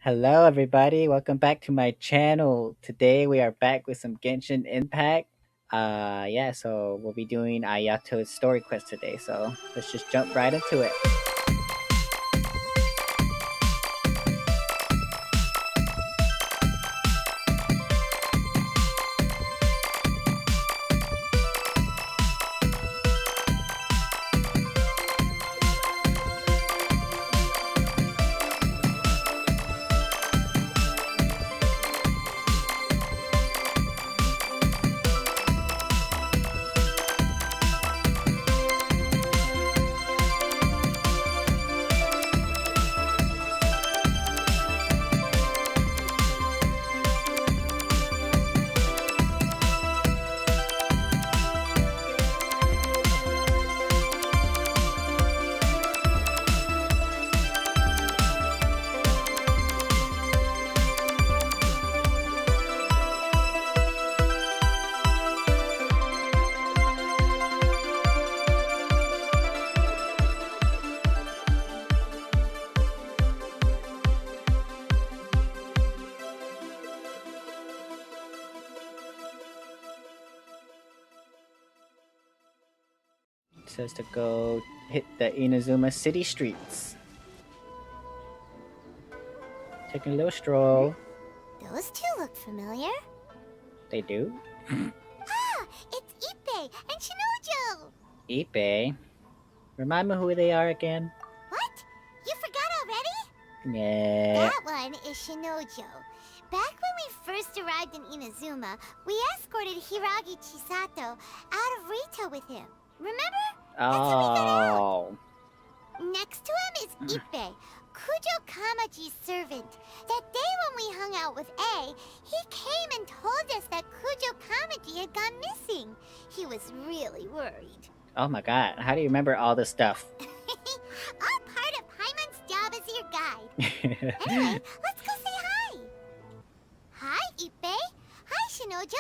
Hello, everybody. Welcome back to my channel. Today we are back with some Genshin Impact. Yeah, so we'll be doing Ayato's story quest today. So let's just jump right into it. It says to go hit the Inazuma city streets. Taking a little stroll. Those two look familiar. They do. Ah, it's Ippei and Shinojo! Ipe. Remind me who they are again. What? You forgot already? Yeah. That one is Shinojo. Back when we first arrived in Inazuma, we escorted Hiragi Chisato out of Rito with him. Remember? That's how we got out. Oh. Next to him is Ippei, Kujo Kamaji's servant. That day when we hung out with A, he came and told us that Kujo Kamaji had gone missing. He was really worried. Oh my god. How do you remember all this stuff? All part of Paimon's job as your guide. Anyway, let's go say hi. Hi, Ippei. Hi, Shinojo.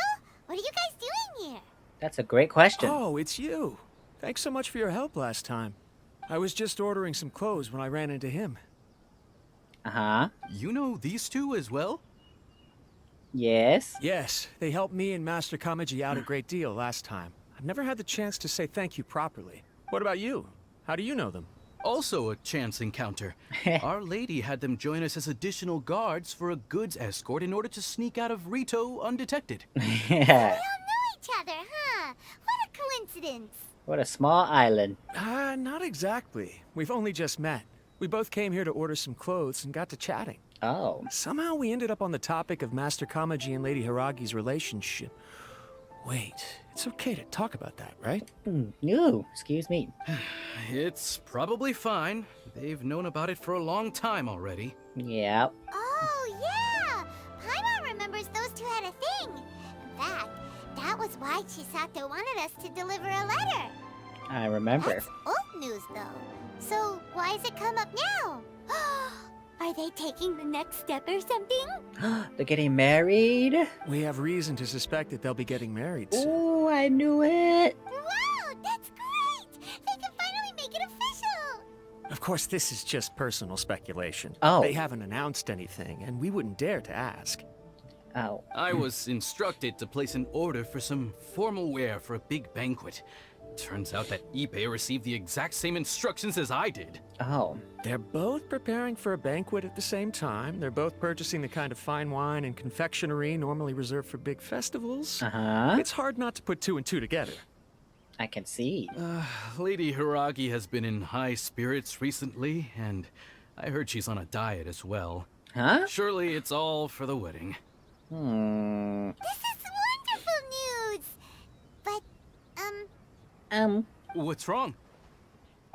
What are you guys doing here? That's a great question. Oh, it's you. Thanks so much for your help last time. I was just ordering some clothes when I ran into him. Uh-huh. You know these two as well? Yes. Yes, they helped me and Master Kamaji out a great deal last time. I've never had the chance to say thank you properly. What about you? How do you know them? Also a chance encounter. Our lady had them join us as additional guards for a goods escort in order to sneak out of Rito undetected. We Yeah. all know each other, huh? What a coincidence. What a small island. Not exactly. We've only just met. We both came here to order some clothes and got to chatting. Oh. Somehow we ended up on the topic of Master Kamaji and Lady Hiragi's relationship. Wait, it's okay to talk about that, right? No, excuse me. It's probably fine. They've known about it for a long time already. Yep. Oh, yeah! Paimon remembers those two had a thing. In fact, that was why Chisato wanted us to deliver a letter. I remember. That's old news, though. So why has it come up now? Are they taking the next step or something? They're getting married? We have reason to suspect that they'll be getting married soon. Oh, I knew it. Wow, that's great! They can finally make it official! Of course, this is just personal speculation. Oh. They haven't announced anything, and we wouldn't dare to ask. Oh. I was instructed to place an order for some formal wear for a big banquet. Turns out that Ippei received the exact same instructions as I did. Oh. They're both preparing for a banquet at the same time. They're both purchasing the kind of fine wine and confectionery normally reserved for big festivals. Uh-huh. It's hard not to put two and two together. I can see. Lady Hiragi has been in high spirits recently, and I heard she's on a diet as well. Huh? Surely it's all for the wedding. This is wonderful news! But, What's wrong?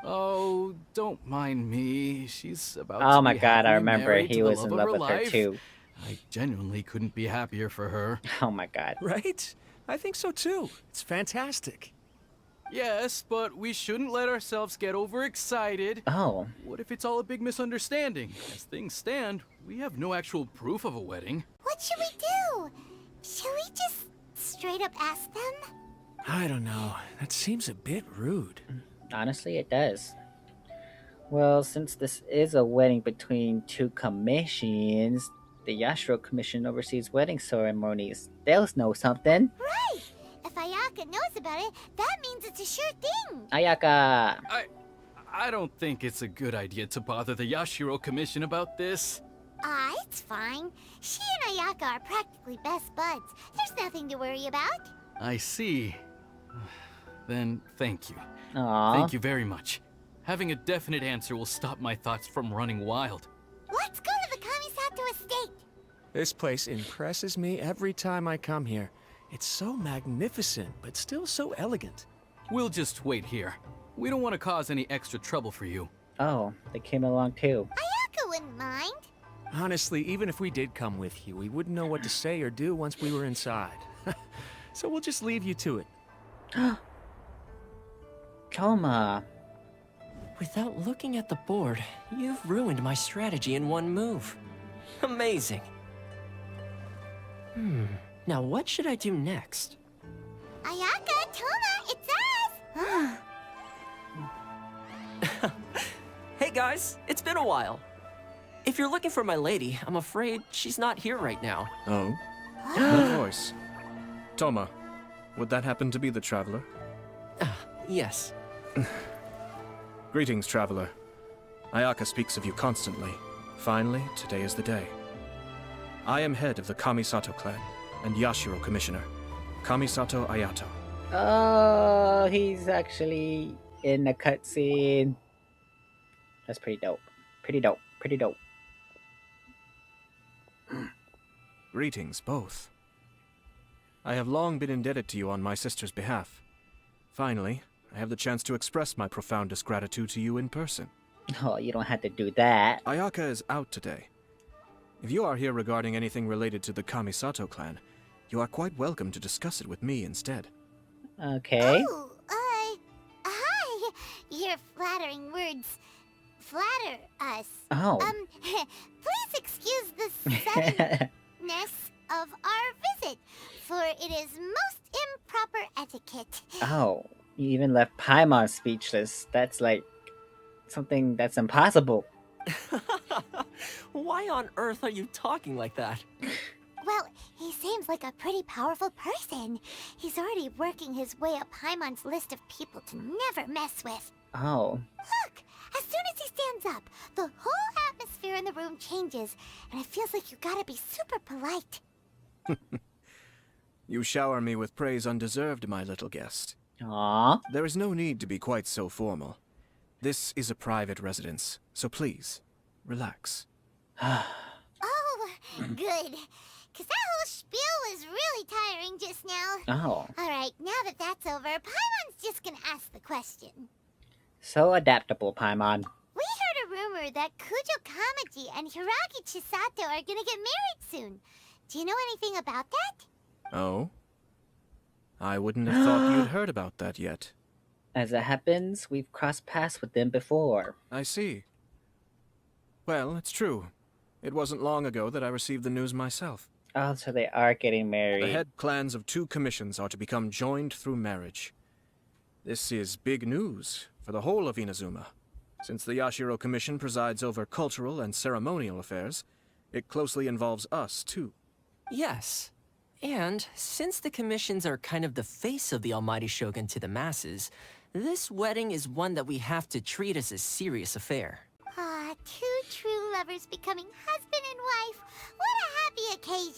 Oh, don't mind me. She's about Oh to my be god, I happily remember married he to the was in of love with her life. too. I genuinely couldn't be happier for her. Oh my god. Right? I think so too. It's fantastic. Yes, but we shouldn't let ourselves get overexcited. Oh. What if it's all a big misunderstanding? As things stand, we have no actual proof of a wedding. what should we do? Should we just straight up ask them? I don't know. That seems a bit rude. Honestly, it does. Well, since this is a wedding between two commissions, the Yashiro Commission oversees wedding ceremonies. They'll know something. Right! If Ayaka knows about it, that means it's a sure thing. Ayaka! I don't think it's a good idea to bother the Yashiro Commission about this. It's fine. She and Ayaka are practically best buds. There's nothing to worry about. I see. Then thank you. Aww. Thank you very much. Having a definite answer will stop my thoughts from running wild. Let's go to the Kamisato estate. This place impresses me every time I come here. It's so magnificent, but still so elegant. We'll just wait here. We don't want to cause any extra trouble for you. Oh, they came along too. Ayaka wouldn't mind. Honestly, even if we did come with you, we wouldn't know what to say or do once we were inside. So we'll just leave you to it. Toma. Without looking at the board, you've ruined my strategy in one move. Amazing. Now what should I do next? Ayaka, Toma, it's us! Hey guys, it's been a while. If you're looking for my lady, I'm afraid she's not here right now. Oh? What voice? Toma, would that happen to be the traveler? Yes. Greetings, traveler. Ayaka speaks of you constantly. Finally, today is the day. I am head of the Kamisato clan and Yashiro commissioner, Kamisato Ayato. Oh, he's actually in the cutscene. That's pretty dope. Pretty dope. Pretty dope. Greetings, both. I have long been indebted to you on my sister's behalf. Finally, I have the chance to express my profoundest gratitude to you in person. Oh, you don't have to do that. Ayaka is out today. If you are here regarding anything related to the Kamisato clan, you are quite welcome to discuss it with me instead. Okay. Oh, hi. Your flattering words flatter us. Oh. Please excuse the suddenness of our visit, for it is most improper etiquette. Oh, you even left Paimon speechless. That's like something that's impossible. Why on earth are you talking like that? Well, he seems like a pretty powerful person. He's already working his way up Paimon's list of people to never mess with. Oh. Look! As soon as he stands up, the whole atmosphere in the room changes, and it feels like you gotta be super polite. You shower me with praise undeserved, my little guest. Aww. There is no need to be quite so formal. This is a private residence, so please, relax. Oh, good. Because that whole spiel was really tiring just now. Oh. Alright, now that that's over, Paimon's just gonna ask the question. So adaptable, Paimon. We heard a rumor that Kujo Kamaji and Hiragi Chisato are gonna get married soon. Do you know anything about that? Oh? I wouldn't have thought you'd heard about that yet. As it happens, we've crossed paths with them before. I see. Well, it's true. It wasn't long ago that I received the news myself. Oh, so they are getting married. The head clans of two commissions are to become joined through marriage. This is big news for the whole of Inazuma. Since the Yashiro Commission presides over cultural and ceremonial affairs, it closely involves us, too. Yes. And since the commissions are kind of the face of the Almighty Shogun to the masses, this wedding is one that we have to treat as a serious affair. Two true lovers becoming husband and wife. What a happy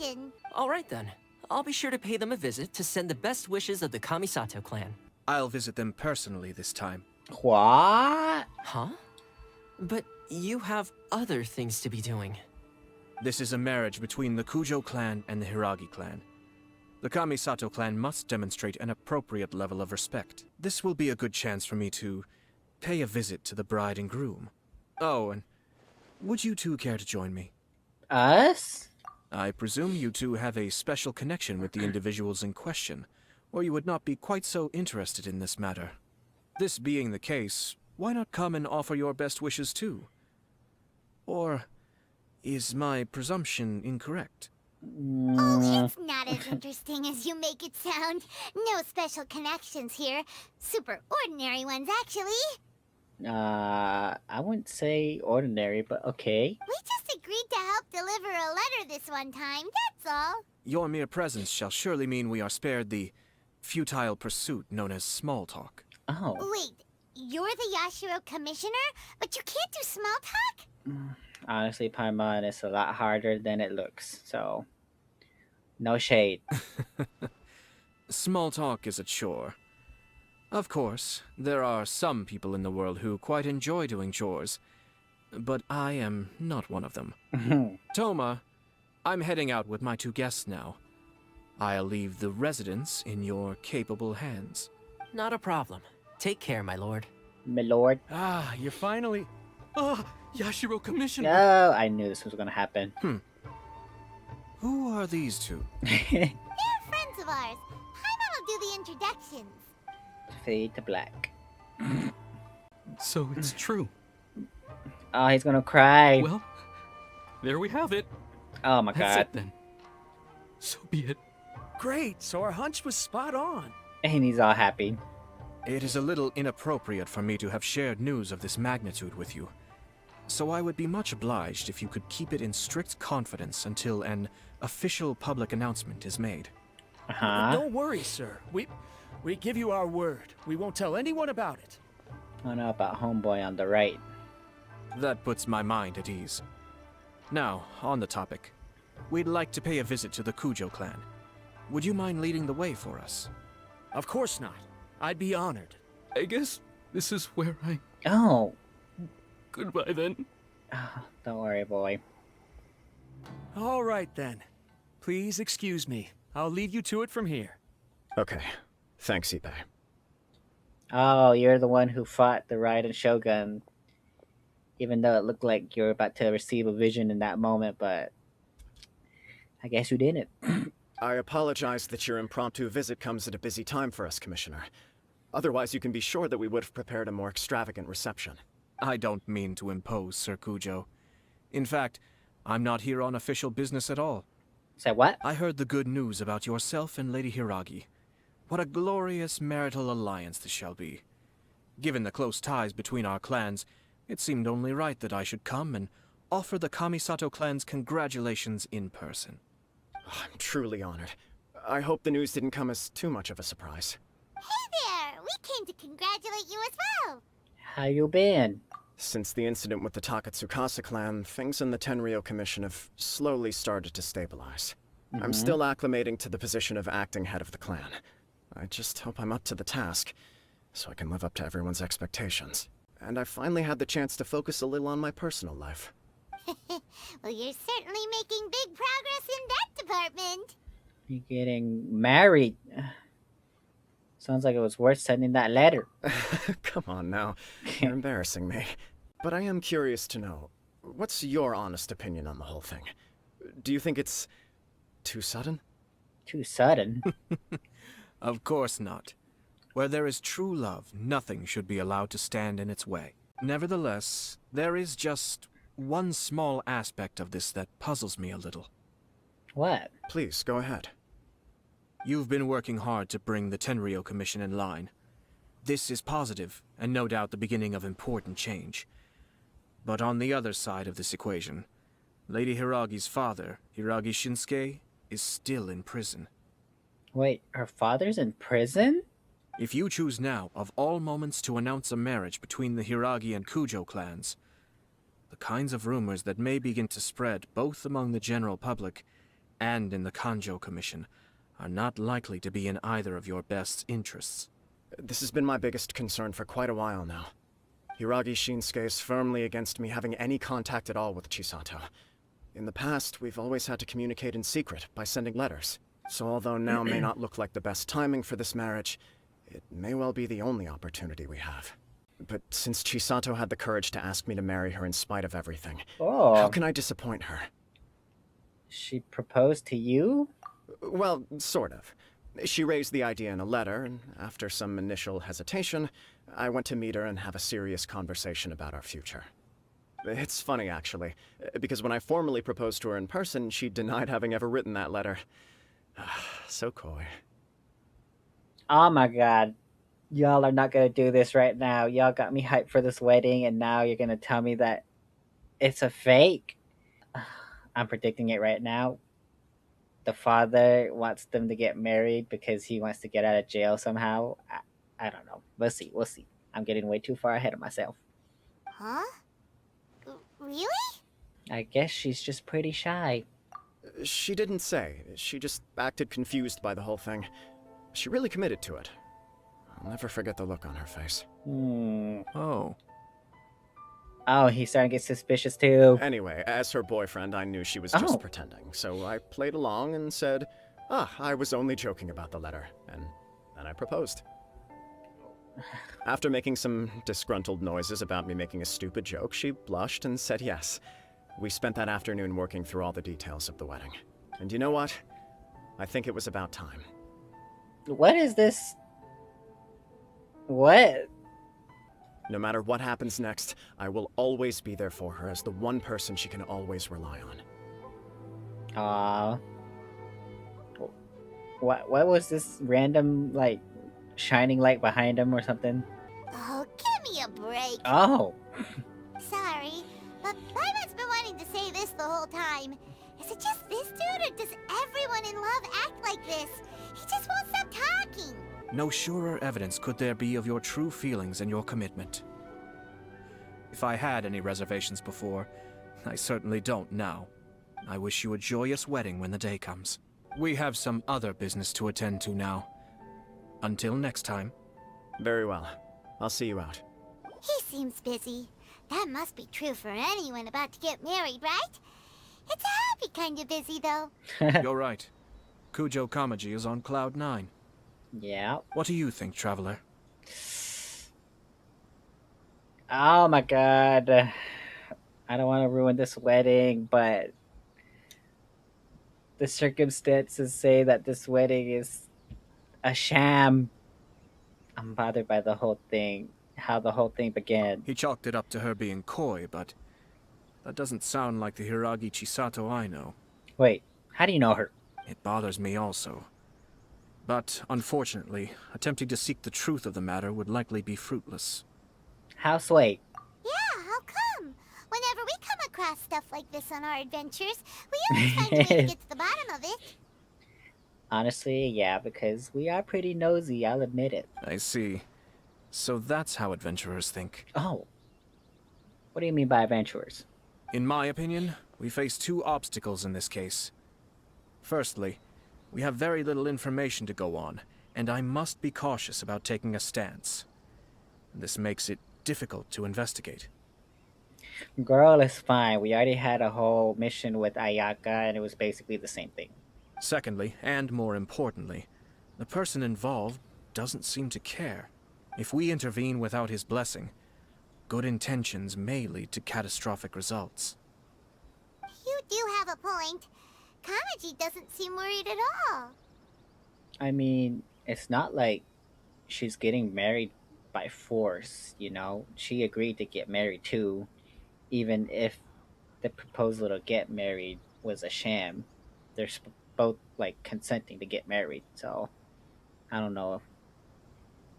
occasion. All right then. I'll be sure to pay them a visit to send the best wishes of the Kamisato clan. I'll visit them personally this time. What? Huh? But you have other things to be doing. This is a marriage between the Kujo clan and the Hiragi clan. The Kamisato clan must demonstrate an appropriate level of respect. This will be a good chance for me to pay a visit to the bride and groom. Oh, and would you two care to join me? Us? I presume you two have a special connection with the individuals in question, or you would not be quite so interested in this matter. This being the case, why not come and offer your best wishes too? Or is my presumption incorrect? Oh, it's not as interesting as you make it sound. No special connections here. Super ordinary ones, actually. I wouldn't say ordinary, but okay. We just agreed to help deliver a letter this one time, that's all. Your mere presence shall surely mean we are spared the futile pursuit known as small talk. Oh. Wait, you're the Yashiro commissioner? But you can't do small talk? Honestly, Paimon, it's a lot harder than it looks, so no shade. Small talk is a chore. Of course, there are some people in the world who quite enjoy doing chores, but I am not one of them. Toma, I'm heading out with my two guests now. I'll leave the residence in your capable hands. Not a problem. Take care, my lord. My lord. Ah, you're finally. Ah, Yashiro Commissioner. No, I knew this was gonna happen. Who are these two? They're friends of ours. Paimon will do the introductions. Fade to black. So it's true. Oh, he's gonna cry. Well, there we have it. Oh my That's god. it then. So be it. Great, so our hunch was spot on. And he's all happy. It is a little inappropriate for me to have shared news of this magnitude with you, so I would be much obliged if you could keep it in strict confidence until an official public announcement is made. Uh-huh. Don't worry, sir. We give you our word. We won't tell anyone about it. I don't know about homeboy on the right. That puts my mind at ease. Now, on the topic. We'd like to pay a visit to the Kujo clan. Would you mind leading the way for us? Of course not. I'd be honored. I guess this is where I... Oh. Goodbye then. Don't worry, boy. All right then. Please excuse me. I'll leave you to it from here. Okay. Thanks, Ipe. Oh, you're the one who fought the Raiden Shogun. Even though it looked like you were about to receive a vision in that moment, but I guess you didn't. I apologize that your impromptu visit comes at a busy time for us, Commissioner. Otherwise, you can be sure that we would have prepared a more extravagant reception. I don't mean to impose, Sir Kujo. In fact, I'm not here on official business at all. Say what? I heard the good news about yourself and Lady Hiragi. What a glorious marital alliance this shall be. Given the close ties between our clans, it seemed only right that I should come and offer the Kamisato clan's congratulations in person. I'm truly honored. I hope the news didn't come as too much of a surprise. Hey there! We came to congratulate you as well! How you been? Since the incident with the Takatsukasa clan, things in the Tenryou Commission have slowly started to stabilize. I'm still acclimating to the position of acting head of the clan. I just hope I'm up to the task, so I can live up to everyone's expectations. And I finally had the chance to focus a little on my personal life. Well, you're certainly making big progress in that department. You're getting married. Sounds like it was worth sending that letter. Come on now, you're embarrassing me. But I am curious to know, what's your honest opinion on the whole thing? Do you think it's too sudden? Too sudden. Of course not. Where there is true love, nothing should be allowed to stand in its way. Nevertheless, there is just one small aspect of this that puzzles me a little. What? Please, go ahead. You've been working hard to bring the Tenryou Commission in line. This is positive, and no doubt the beginning of important change. But on the other side of this equation, Lady Hiragi's father, Hiragi Shinsuke, is still in prison. Wait, her father's in prison? If you choose now, of all moments, to announce a marriage between the Hiragi and Kujo clans, the kinds of rumors that may begin to spread both among the general public and in the Kanjo Commission are not likely to be in either of your best interests. This has been my biggest concern for quite a while now. Hiragi Shinsuke is firmly against me having any contact at all with Chisato. In the past, we've always had to communicate in secret by sending letters. So although now may not look like the best timing for this marriage, it may well be the only opportunity we have. But since Chisato had the courage to ask me to marry her in spite of everything, Oh. how can I disappoint her? She proposed to you? Well, sort of. She raised the idea in a letter, and after some initial hesitation, I went to meet her and have a serious conversation about our future. It's funny, actually, because when I formally proposed to her in person, she denied having ever written that letter. So coy. Oh my god. Y'all are not gonna do this right now. Y'all got me hyped for this wedding, and now you're gonna tell me that it's a fake. I'm predicting it right now. The father wants them to get married because he wants to get out of jail somehow. I don't know. We'll see. We'll see. I'm getting way too far ahead of myself. Huh? Really? I guess she's just pretty shy. She didn't say. She just acted confused by the whole thing. She really committed to it. I'll never forget the look on her face. Oh. Oh, he's starting to get suspicious too. Anyway, as her boyfriend, I knew she was Oh. just pretending, so I played along and said, I was only joking about the letter, and then I proposed. After making some disgruntled noises about me making a stupid joke, she blushed and said yes. We spent that afternoon working through all the details of the wedding. And you know what? I think it was about time. What is this? What? No matter what happens next, I will always be there for her as the one person she can always rely on. Aw. What was this random, like, shining light behind him or something? Oh, give me a break. Oh. Sorry, but Paimon's been wanting to say this the whole time. Is it just this dude, or does everyone in love act like this? He just won't stop talking. No surer evidence could there be of your true feelings and your commitment. If I had any reservations before, I certainly don't now. I wish you a joyous wedding when the day comes. We have some other business to attend to now. Until next time. Very well. I'll see you out. He seems busy. That must be true for anyone about to get married, right? It's a happy kind of busy, though. You're right. Kujo Kamaji is on cloud 9. Yeah. What do you think, Traveler? Oh my god. I don't want to ruin this wedding, but the circumstances say that this wedding is a sham. I'm bothered by the whole thing, how the whole thing began. He chalked it up to her being coy, but that doesn't sound like the Hiragi Chisato I know. Wait, how do you know her? It bothers me also. But, unfortunately, attempting to seek the truth of the matter would likely be fruitless. How sway? Yeah, how come? Whenever we come across stuff like this on our adventures, we always find a way to get to the bottom of it. Honestly, yeah, because we are pretty nosy, I'll admit it. I see. So that's how adventurers think. Oh. What do you mean by adventurers? In my opinion, we face two obstacles in this case. Firstly, we have very little information to go on, and I must be cautious about taking a stance. This makes it difficult to investigate. Girl, it's fine. We already had a whole mission with Ayaka, and it was basically the same thing. Secondly, and more importantly, the person involved doesn't seem to care. If we intervene without his blessing, good intentions may lead to catastrophic results. You do have a point. Kamaji doesn't seem worried at all. I mean, it's not like she's getting married by force, you know? She agreed to get married too, even if the proposal to get married was a sham. They're both, like, consenting to get married, so I don't know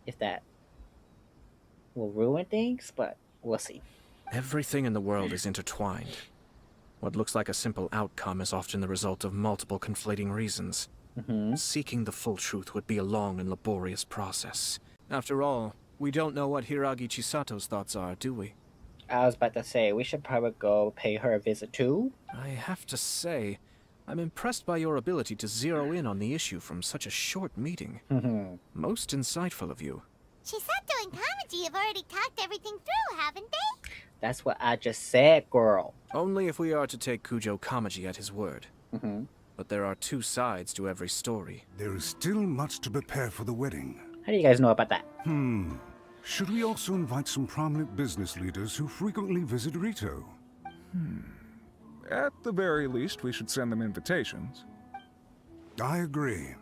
if that will ruin things, but we'll see. Everything in the world is intertwined. What looks like a simple outcome is often the result of multiple conflating reasons. Seeking the full truth would be a long and laborious process. After all, we don't know what Hiragi Chisato's thoughts are, do we? I was about to say, we should probably go pay her a visit too. I have to say, I'm impressed by your ability to zero in on the issue from such a short meeting. Most insightful of you. Chisato and Kamaji have already talked everything through, haven't they? That's what I just said, girl. Only if we are to take Kujo Kamaji at his word. But there are two sides to every story. There is still much to prepare for the wedding. How do you guys know about that? Should we also invite some prominent business leaders who frequently visit Rito? At the very least, we should send them invitations. I agree.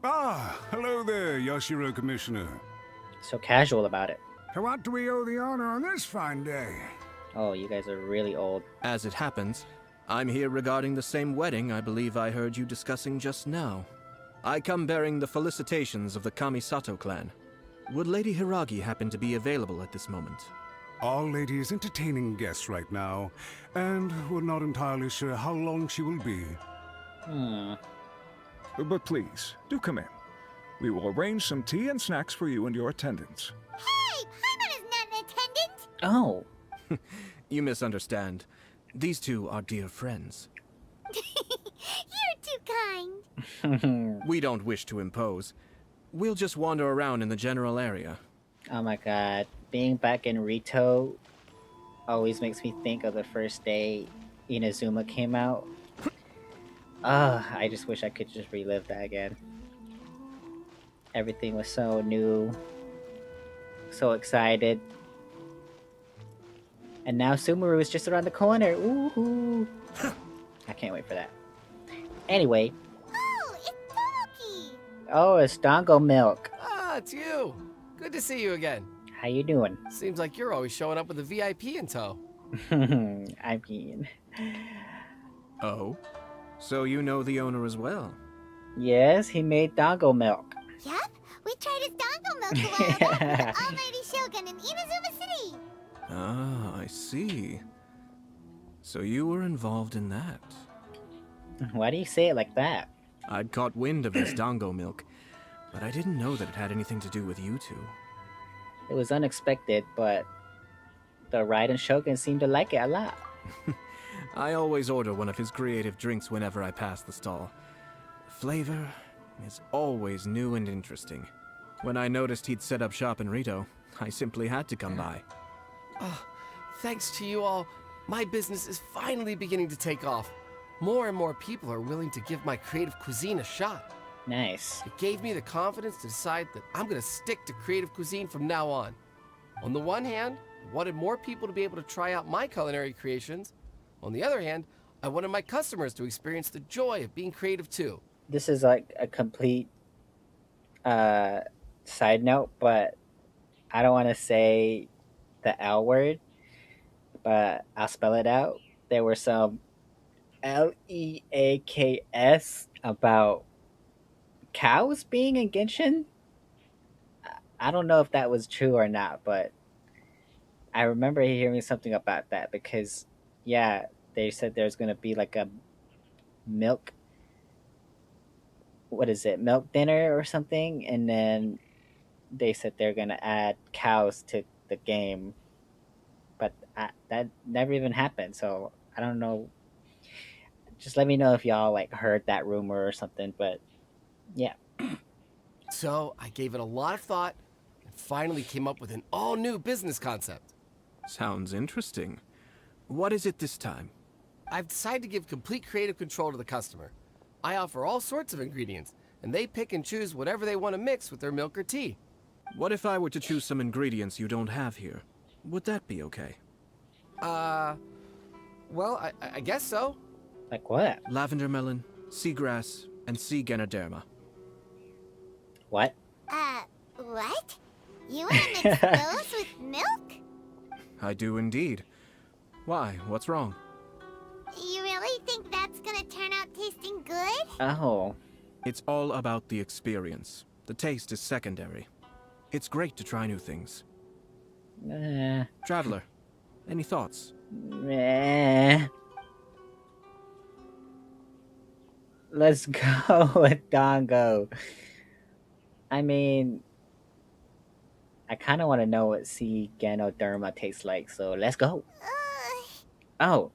Ah, hello there, Yashiro Commissioner. So casual about it. To what do we owe the honor on this fine day? Oh, you guys are really old. As it happens, I'm here regarding the same wedding I believe I heard you discussing just now. I come bearing the felicitations of the Kamisato clan. Would Lady Hiragi happen to be available at this moment? Our lady is entertaining guests right now, and we're not entirely sure how long she will be. Hmm. But please, do come in. We will arrange some tea and snacks for you and your attendants. Hey, Paimon is not an attendant! Oh. You misunderstand. These two are dear friends. You're too kind. We don't wish to impose. We'll just wander around in the general area. Oh my god. Being back in Rito always makes me think of the first day Inazuma came out. I just wish I could just relive that again. Everything was so new. So excited. And now Sumeru is just around the corner. Ooh. I can't wait for that. Anyway. Oh, it's Tomoki! Oh, it's Dango Milk. Ah, it's you. Good to see you again. How you doing? Seems like you're always showing up with a VIP in tow. I mean... Oh? So you know the owner as well? Yes, he made Dango Milk. Yep, we tried his Dango Milk a while back with the Almighty Shogun in Inazuma City. Ah, I see. So you were involved in that. Why do you say it like that? I'd caught wind of this Dango Milk, but I didn't know that it had anything to do with you two. It was unexpected, but the Raiden Shogun seemed to like it a lot. I always order one of his creative drinks whenever I pass the stall. The flavor is always new and interesting. When I noticed he'd set up shop in Rito, I simply had to come by. Oh, thanks to you all, my business is finally beginning to take off. More and more people are willing to give my creative cuisine a shot. Nice. It gave me the confidence to decide that I'm gonna stick to creative cuisine from now on. On the one hand, I wanted more people to be able to try out my culinary creations. On the other hand, I wanted my customers to experience the joy of being creative too. This is like a complete side note, but I don't want to say the L word, but I'll spell it out. There were some leaks about cows being in Genshin. I don't know if that was true or not, but I remember hearing something about that because, yeah, they said there's going to be like a milk, milk dinner or something, and then they said they're going to add cows to the game, but that never even happened, so I don't know. Just let me know if y'all like heard that rumor or something, but yeah. So I gave it a lot of thought and finally came up with an all-new business concept. Sounds interesting. What is it this time? I've decided to give complete creative control to the customer. I offer all sorts of ingredients, and they pick and choose whatever they want to mix with their milk or tea. What if I were to choose some ingredients you don't have here? Would that be okay? Well, I guess so. Like what? Lavender melon, seagrass, and sea Ganoderma. What? What? You wanna mix those with milk? I do indeed. Why? What's wrong? You really think that's gonna turn out tasting good? Oh. It's all about the experience. The taste is secondary. It's great to try new things. Traveler, any thoughts? Let's go with Dango. I mean, I kind of want to know what sea Ganoderma tastes like, so let's go. Oh.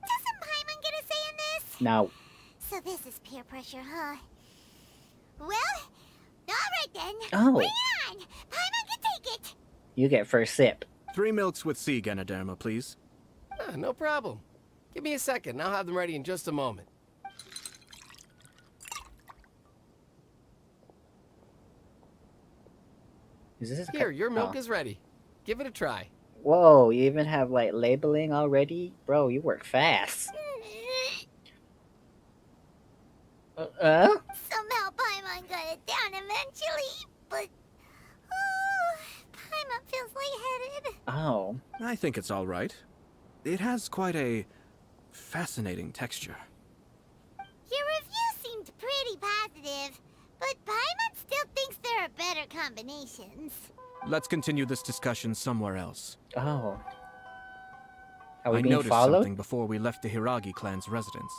Doesn't Paimon get a say in this? No. So this is peer pressure, huh? Well, alright then. Oh. Bring it on! Paimon can take it! You get first sip. 3 milks with sea Ganoderma, please. No problem. Give me a second, I'll have them ready in just a moment. Is this Here, your milk is ready. Give it a try. Whoa, you even have like labeling already? Bro, you work fast. Somehow Paimon got it down eventually, but... Paimon feels lightheaded. Oh. I think it's all right. It has quite a fascinating texture. Your review seemed pretty positive, But Paimon still thinks there are better combinations. Let's continue this discussion somewhere else. Oh. Are we I being noticed followed? something before we left the Hiragi clan's residence.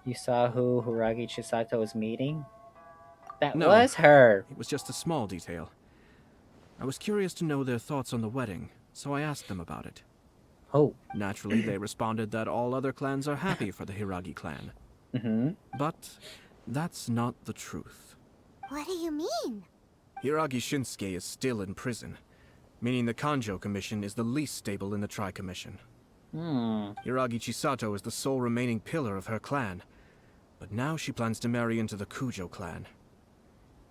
You saw who Hiragi Chisato was meeting? That No. was her. It was just a small detail. I was curious to know their thoughts on the wedding, so I asked them about it. Oh. Naturally, they responded that all other clans are happy for the Hiragi clan. But that's not the truth. What do you mean? Hiragi Shinsuke is still in prison, meaning the Kanjo Commission is the least stable in the Tri-Commission. Hiragi Chisato is the sole remaining pillar of her clan, but now she plans to marry into the Kujo clan.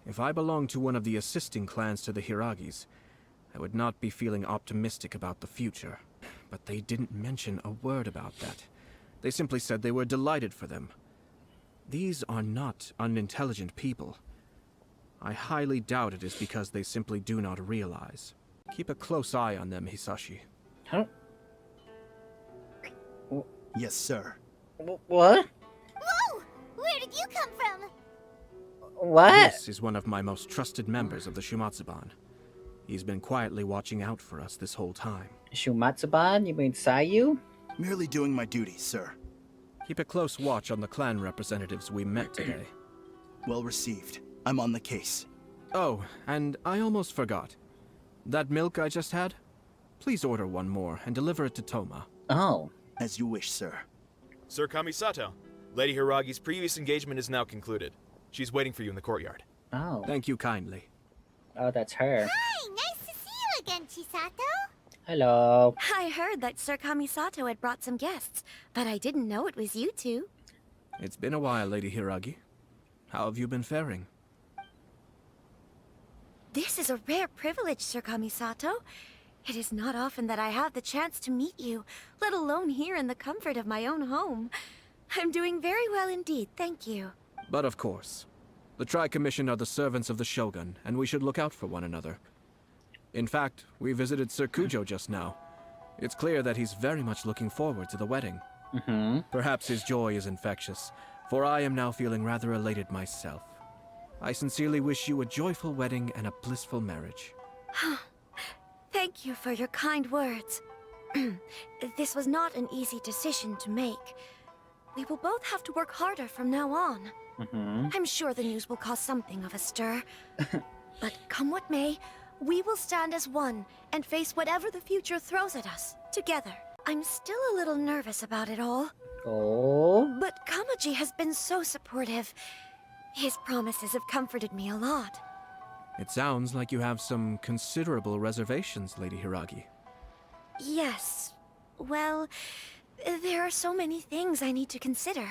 If I belonged to one of the assisting clans to the Hiragis, I would not be feeling optimistic about the future. But they didn't mention a word about that. They simply said they were delighted for them. These are not unintelligent people. I highly doubt it is because they simply do not realize. Keep a close eye on them, Hisashi. Huh? Yes, sir. What? Whoa! Where did you come from? What? This is one of my most trusted members of the Shumatsuban. He's been quietly watching out for us this whole time. Shumatsuban? You mean Sayu? Merely doing my duty, sir. Keep a close watch on the clan representatives we met today. Well received. I'm on the case. Oh, and I almost forgot. That milk I just had? Please order one more and deliver it to Toma. Oh. As you wish, sir. Sir Kamisato, Lady Hiragi's previous engagement is now concluded. She's waiting for you in the courtyard. Oh. Thank you kindly. Oh, that's her. Hi, nice to see you again, Chisato. Hello. I heard that Sir Kamisato had brought some guests, but I didn't know it was you two. It's been a while, Lady Hiragi. How have you been faring? This is a rare privilege, Sir Kamisato. It is not often that I have the chance to meet you, let alone here in the comfort of my own home. I'm doing very well indeed, thank you. But of course. The Tri-Commission are the servants of the Shogun, and we should look out for one another. In fact, we visited Sir Kujo just now. It's clear that he's very much looking forward to the wedding. Perhaps his joy is infectious, for I am now feeling rather elated myself. I sincerely wish you a joyful wedding and a blissful marriage. Thank you for your kind words. This was not an easy decision to make. We will both have to work harder from now on. I'm sure the news will cause something of a stir. But come what may, we will stand as one and face whatever the future throws at us, together. I'm still a little nervous about it all. Oh. But Kamaji has been so supportive. His promises have comforted me a lot. It sounds like you have some considerable reservations, Lady Hiragi. Yes. Well, there are so many things I need to consider.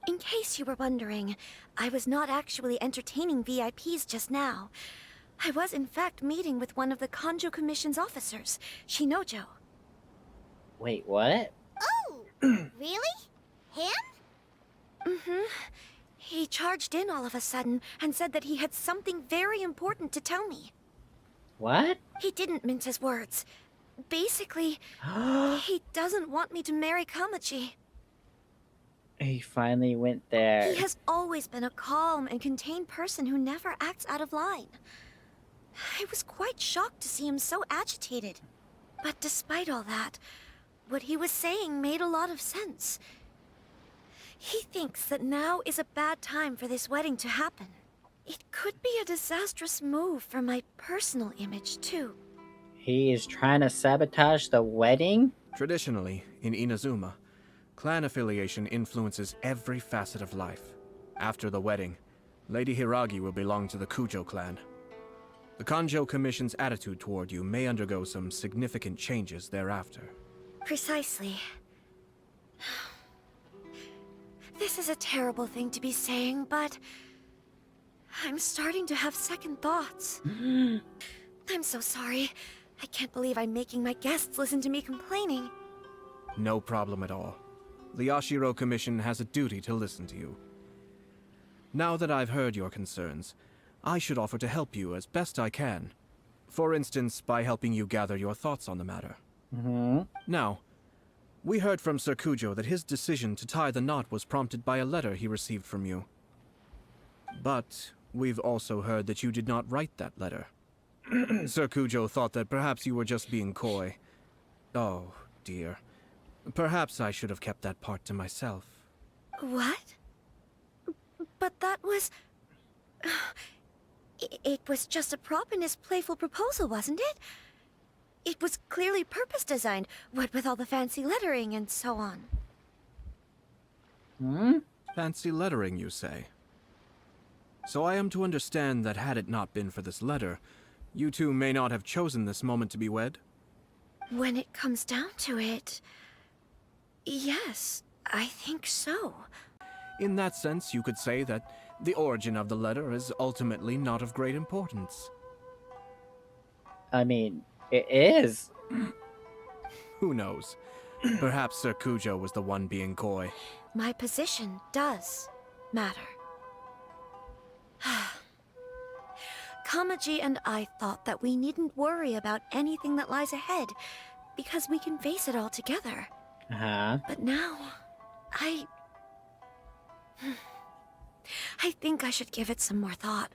In case you were wondering, I was not actually entertaining VIPs just now. I was in fact meeting with one of the Kanjo Commission's officers, Shinojo. Wait, what? Oh, really? Him? He charged in all of a sudden and said that he had something very important to tell me. What? He didn't mince his words. Basically, he doesn't want me to marry Kamachi. He finally went there. He has always been a calm and contained person who never acts out of line. I was quite shocked to see him so agitated. But despite all that, what he was saying made a lot of sense. He thinks that now is a bad time for this wedding to happen. It could be a disastrous move for my personal image, too. He is trying to sabotage the wedding? Traditionally, in Inazuma, clan affiliation influences every facet of life. After the wedding, Lady Hiragi will belong to the Kujo clan. The Kanjo Commission's attitude toward you may undergo some significant changes thereafter. Precisely. This is a terrible thing to be saying, but I'm starting to have second thoughts. I'm so sorry. I can't believe I'm making my guests listen to me complaining. No problem at all. The Ashiro Commission has a duty to listen to you. Now that I've heard your concerns, I should offer to help you as best I can. For instance, by helping you gather your thoughts on the matter. Now, we heard from Sir Kujo that his decision to tie the knot was prompted by a letter he received from you. But we've also heard that you did not write that letter. Sir Kujo thought that perhaps you were just being coy. Oh, dear. Perhaps I should have kept that part to myself. What? But that was... It was just a prop in his playful proposal, wasn't it? It was clearly purpose-designed, what with all the fancy lettering and so on. Hmm? Fancy lettering, you say? So I am to understand that had it not been for this letter, you two may not have chosen this moment to be wed? When it comes down to it... Yes, I think so. In that sense, you could say that the origin of the letter is ultimately not of great importance. I mean, it is. Who knows? Perhaps Sir Kujo was the one being coy. My position does matter. Kamaji and I thought that we needn't worry about anything that lies ahead, because we can face it all together. Uh-huh. But now, I think I should give it some more thought.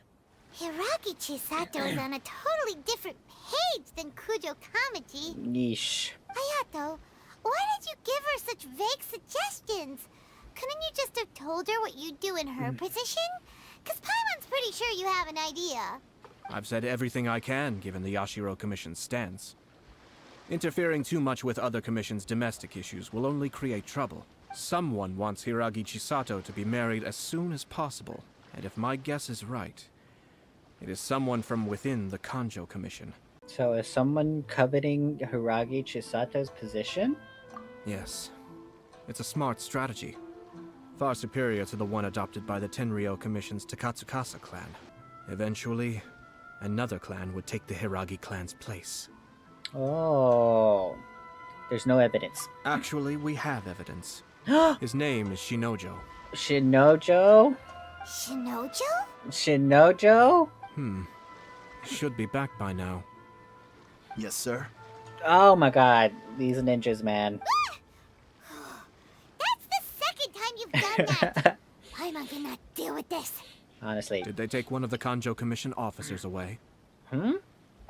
Hiragi Chisato is on a totally different page than Kujo Kamaji. Yeesh. Ayato, why did you give her such vague suggestions? Couldn't you just have told her what you'd do in her position? Because Paimon's pretty sure you have an idea. I've said everything I can, given the Yashiro Commission's stance. Interfering too much with other commission's domestic issues will only create trouble. Someone wants Hiragi Chisato to be married as soon as possible, and if my guess is right, it is someone from within the Kanjo Commission. So is someone coveting Hiragi Chisato's position? Yes. It's a smart strategy. Far superior to the one adopted by the Tenryou Commission's Takatsukasa clan. Eventually, another clan would take the Hiragi clan's place. Oh. There's no evidence. Actually, we have evidence. His name is Shinojo. Shinojo? Shinojo? Shinojo? Should be back by now. Yes, sir. Oh my god. These ninjas, man. That's the second time you've done that! Paimon cannot deal with this. Honestly. Did they take one of the Kanjo Commission officers away?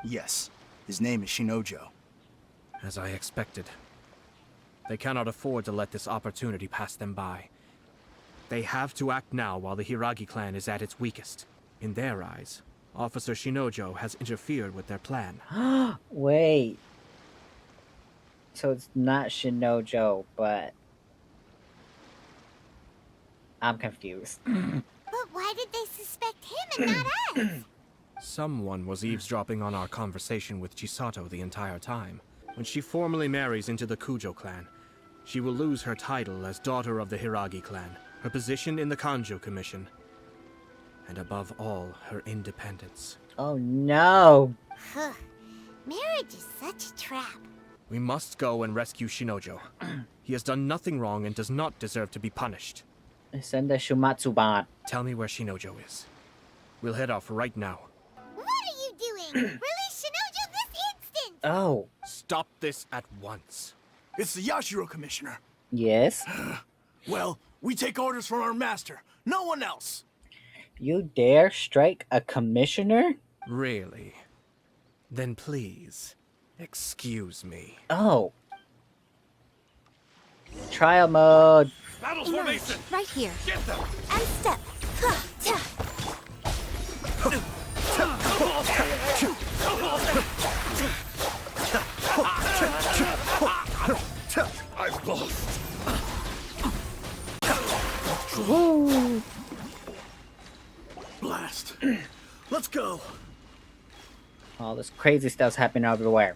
Yes. His name is Shinojo. As I expected. They cannot afford to let this opportunity pass them by. They have to act now while the Hiragi clan is at its weakest. In their eyes, Officer Shinojo has interfered with their plan. Wait. So it's not Shinojo, but... I'm confused. But why did they suspect him and not us? Someone was eavesdropping on our conversation with Chisato the entire time. When she formally marries into the Kujo clan, she will lose her title as daughter of the Hiragi clan, her position in the Kanjo Commission, and above all, her independence. Oh no! Marriage is such a trap. We must go and rescue Shinojo. He has done nothing wrong and does not deserve to be punished. Send the Shumatsuban. Tell me where Shinojo is. We'll head off right now. What are you doing? Release Shinojo this instant! Oh. Stop this at once. It's the Yashiro Commissioner. Yes? Well, we take orders from our master. No one else. You dare strike a commissioner? Really? Then please, excuse me. Oh. Trial mode. Battle formation! Right here. Get them! And step. I've lost. Woo. Blast. Let's go. All this crazy stuff's happening everywhere.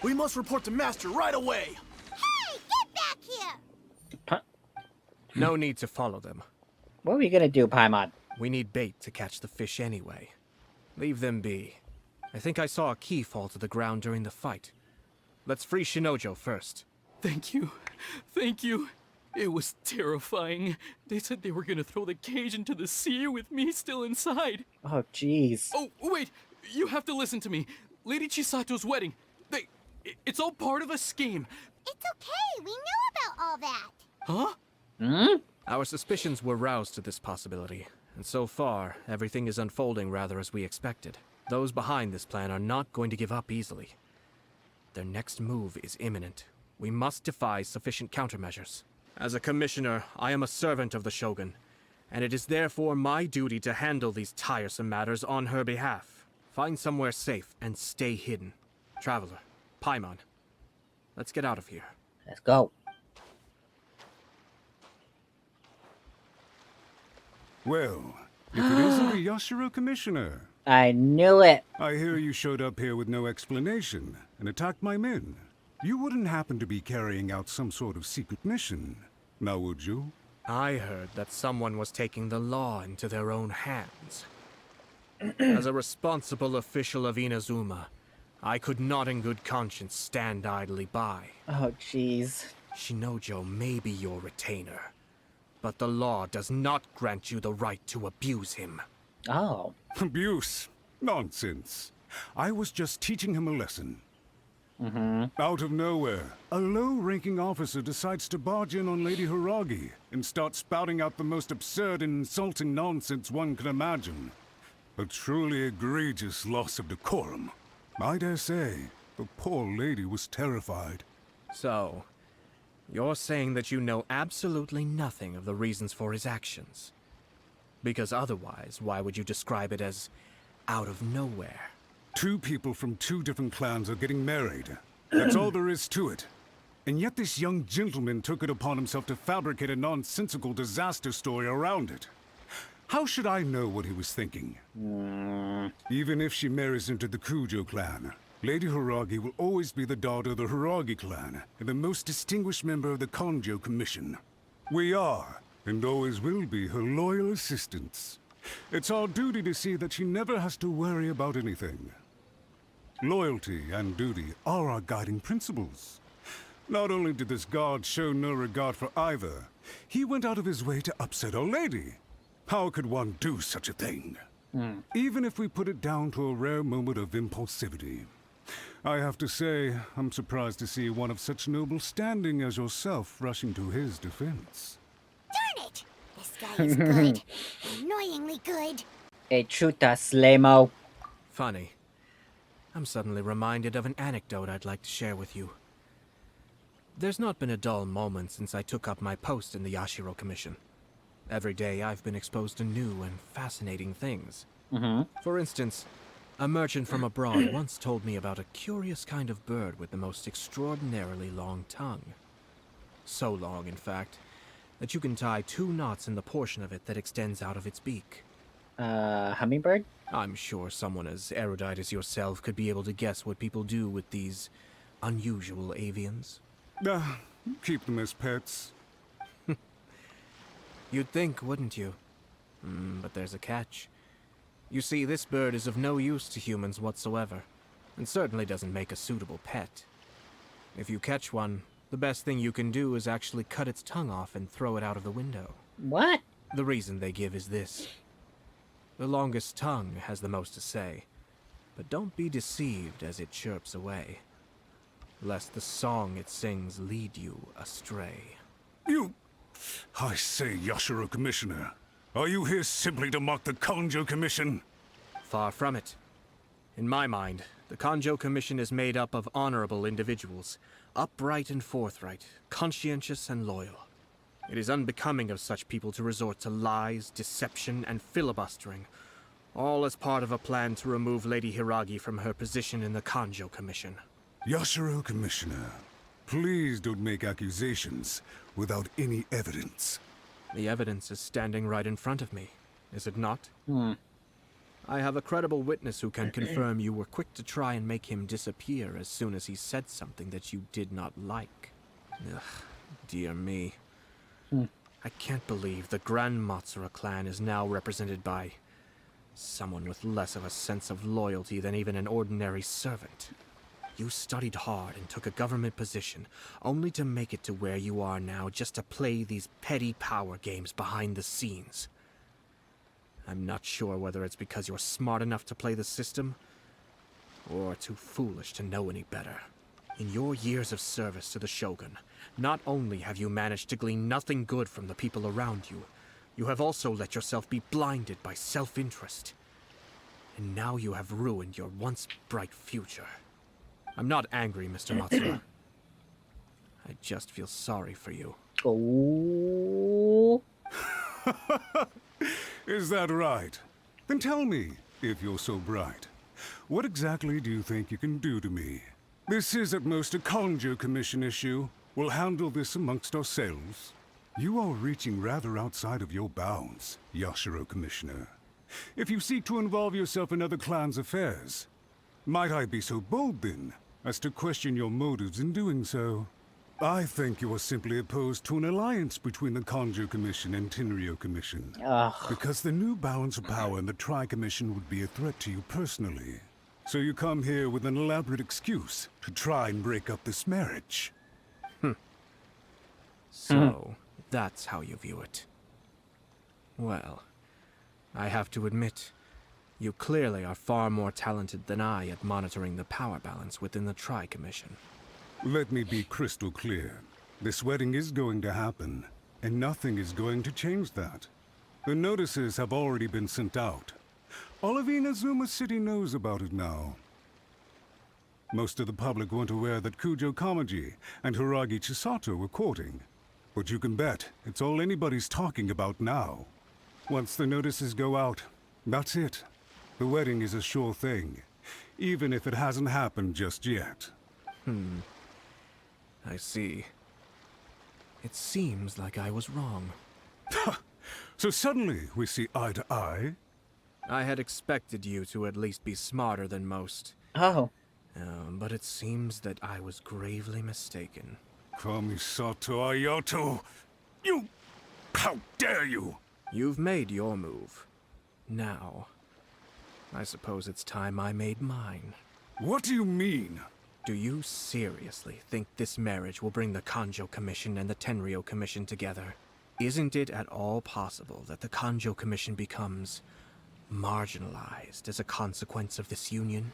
We must report to Master right away. Hey, get back here! No need to follow them. What are we gonna do, Paimon? We need bait to catch the fish anyway. Leave them be. I think I saw a key fall to the ground during the fight. Let's free Shinojo first. Thank you. Thank you. It was terrifying. They said they were gonna throw the cage into the sea with me still inside. Oh, jeez. Oh, wait. You have to listen to me. Lady Chisato's wedding. It's all part of a scheme. It's okay. We know about all that. Huh? Hmm? Our suspicions were roused to this possibility, And so far, everything is unfolding rather as we expected. Those behind this plan are not going to give up easily. Their next move is imminent. We must devise sufficient countermeasures. As a commissioner, I am a servant of the Shogun, and it is therefore my duty to handle these tiresome matters on her behalf. Find somewhere safe and stay hidden. Traveler, Paimon, let's get out of here. Let's go. Well, if it isn't the Yashiro Commissioner. I knew it. I hear you showed up here with no explanation and attacked my men. You wouldn't happen to be carrying out some sort of secret mission, now would you? I heard that someone was taking the law into their own hands. As a responsible official of Inazuma, I could not in good conscience stand idly by. Oh, jeez. Shinojo may be your retainer, but the law does not grant you the right to abuse him. Oh. Abuse? Nonsense. I was just teaching him a lesson. Out of nowhere, a low-ranking officer decides to barge in on Lady Hiragi and start spouting out the most absurd and insulting nonsense one can imagine. A truly egregious loss of decorum. I dare say, the poor lady was terrified. So, you're saying that you know absolutely nothing of the reasons for his actions? Because otherwise, why would you describe it as out of nowhere? Two people from two different clans are getting married. That's all there is to it. And yet this young gentleman took it upon himself to fabricate a nonsensical disaster story around it. How should I know what he was thinking? Even if she marries into the Kujo clan, Lady Hiragi will always be the daughter of the Hiragi clan and the most distinguished member of the Kanjo Commission. We are, and always will be, her loyal assistants. It's our duty to see that she never has to worry about anything. Loyalty and duty are our guiding principles. Not only did this guard show no regard for either, he went out of his way to upset our lady. How could one do such a thing? Even if we put it down to a rare moment of impulsivity. I have to say, I'm surprised to see one of such noble standing as yourself rushing to his defense. Darn it! This guy is good. Annoyingly good. A chuta slamo. Funny. I'm suddenly reminded of an anecdote I'd like to share with you. There's not been a dull moment since I took up my post in the Yashiro Commission. Every day I've been exposed to new and fascinating things. For instance, a merchant from abroad once told me about a curious kind of bird with the most extraordinarily long tongue. So long, in fact, that you can tie 2 knots in the portion of it that extends out of its beak. Hummingbird? I'm sure someone as erudite as yourself could be able to guess what people do with these unusual avians. Keep them as pets. You'd think, wouldn't you? But there's a catch. You see, this bird is of no use to humans whatsoever, and certainly doesn't make a suitable pet. If you catch one, the best thing you can do is actually cut its tongue off and throw it out of the window. What? The reason they give is this. The longest tongue has the most to say, but don't be deceived as it chirps away, lest the song it sings lead you astray. I say, Yashiro Commissioner, are you here simply to mock the Kanjo Commission? Far from it. In my mind, the Kanjo Commission is made up of honorable individuals, upright and forthright, conscientious and loyal. It is unbecoming of such people to resort to lies, deception, and filibustering, all as part of a plan to remove Lady Hiragi from her position in the Kanjo Commission. Yashiro Commissioner, please don't make accusations without any evidence. The evidence is standing right in front of me, is it not? I have a credible witness who can confirm you were quick to try and make him disappear as soon as he said something that you did not like. Ugh, dear me. I can't believe the Grand Matsura clan is now represented by someone with less of a sense of loyalty than even an ordinary servant. You studied hard and took a government position, only to make it to where you are now just to play these petty power games behind the scenes. I'm not sure whether it's because you're smart enough to play the system, or too foolish to know any better. In your years of service to the Shogun, not only have you managed to glean nothing good from the people around you, You have also let yourself be blinded by self-interest. And now you have ruined your once bright future. I'm not angry, Mr. Matsuda. I just feel sorry for you. Oh. Is that right? Then tell me, if you're so bright, what exactly do you think you can do to me? This is at most a Kanjo Commission issue. We'll handle this amongst ourselves. You are reaching rather outside of your bounds, Yashiro Commissioner. If you seek to involve yourself in other clans' affairs, might I be so bold then, as to question your motives in doing so? I think you are simply opposed to an alliance between the Kanjo Commission and Tenryo Commission. Because the new balance of power in the Tri-Commission would be a threat to you personally. So you come here with an elaborate excuse to try and break up this marriage. So, that's how you view it. Well, I have to admit, you clearly are far more talented than I at monitoring the power balance within the Tri-Commission. Let me be crystal clear. This wedding is going to happen, and nothing is going to change that. The notices have already been sent out. All of Inazuma City knows about it now. Most of the public weren't aware that Kujo Kamaji and Hiragi Chisato were courting. But you can bet it's all anybody's talking about now. Once the notices go out, that's it. The wedding is a sure thing, even if it hasn't happened just yet. I see. It seems like I was wrong. So suddenly we see eye to eye? I had expected you to at least be smarter than most. Oh. But it seems that I was gravely mistaken. Kamisato Ayato! You... How dare you! You've made your move. Now, I suppose it's time I made mine. What do you mean? Do you seriously think this marriage will bring the Kanjo Commission and the Tenryo Commission together? Isn't it at all possible that the Kanjo Commission becomes marginalized as a consequence of this union?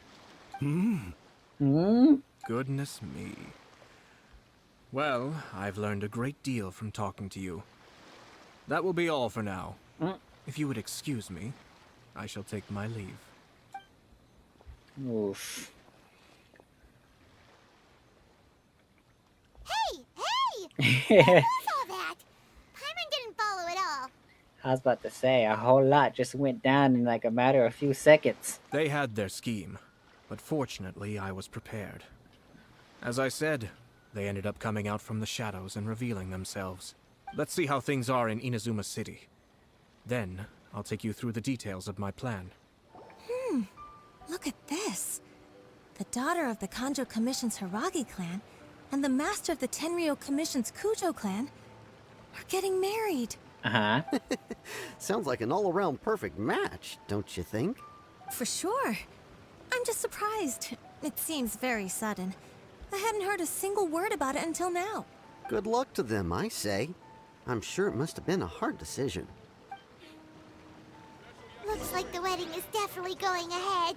Goodness me. Well, I've learned a great deal from talking to you. That will be all for now. If you would excuse me, I shall take my leave. Oof. Hey! What was all that? Paimon didn't follow at all. I was about to say, a whole lot just went down in like a matter of a few seconds. They had their scheme, but fortunately I was prepared. As I said, they ended up coming out from the shadows and revealing themselves. Let's see how things are in Inazuma City. Then, I'll take you through the details of my plan. Look at this. The daughter of the Kanjo Commission's Hiragi clan and the master of the Tenryo Commission's Kujo clan are getting married. Sounds like an all-around perfect match, don't you think? For sure. I'm just surprised. It seems very sudden. I hadn't heard a single word about it until now. Good luck to them, I say. I'm sure it must have been a hard decision. Looks like the wedding is definitely going ahead.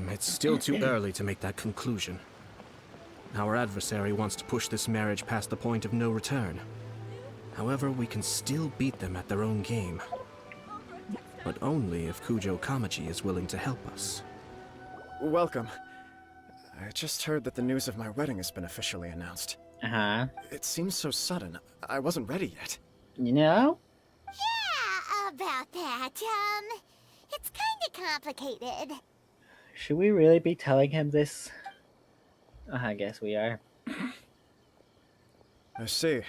It's still too early to make that conclusion. Our adversary wants to push this marriage past the point of no return. However, we can still beat them at their own game. But only if Kujo Kamaji is willing to help us. Welcome. I just heard that the news of my wedding has been officially announced. It seems so sudden. I wasn't ready yet. You know? Yeah, about that. It's kinda complicated. Should we really be telling him this? I guess we are. I see.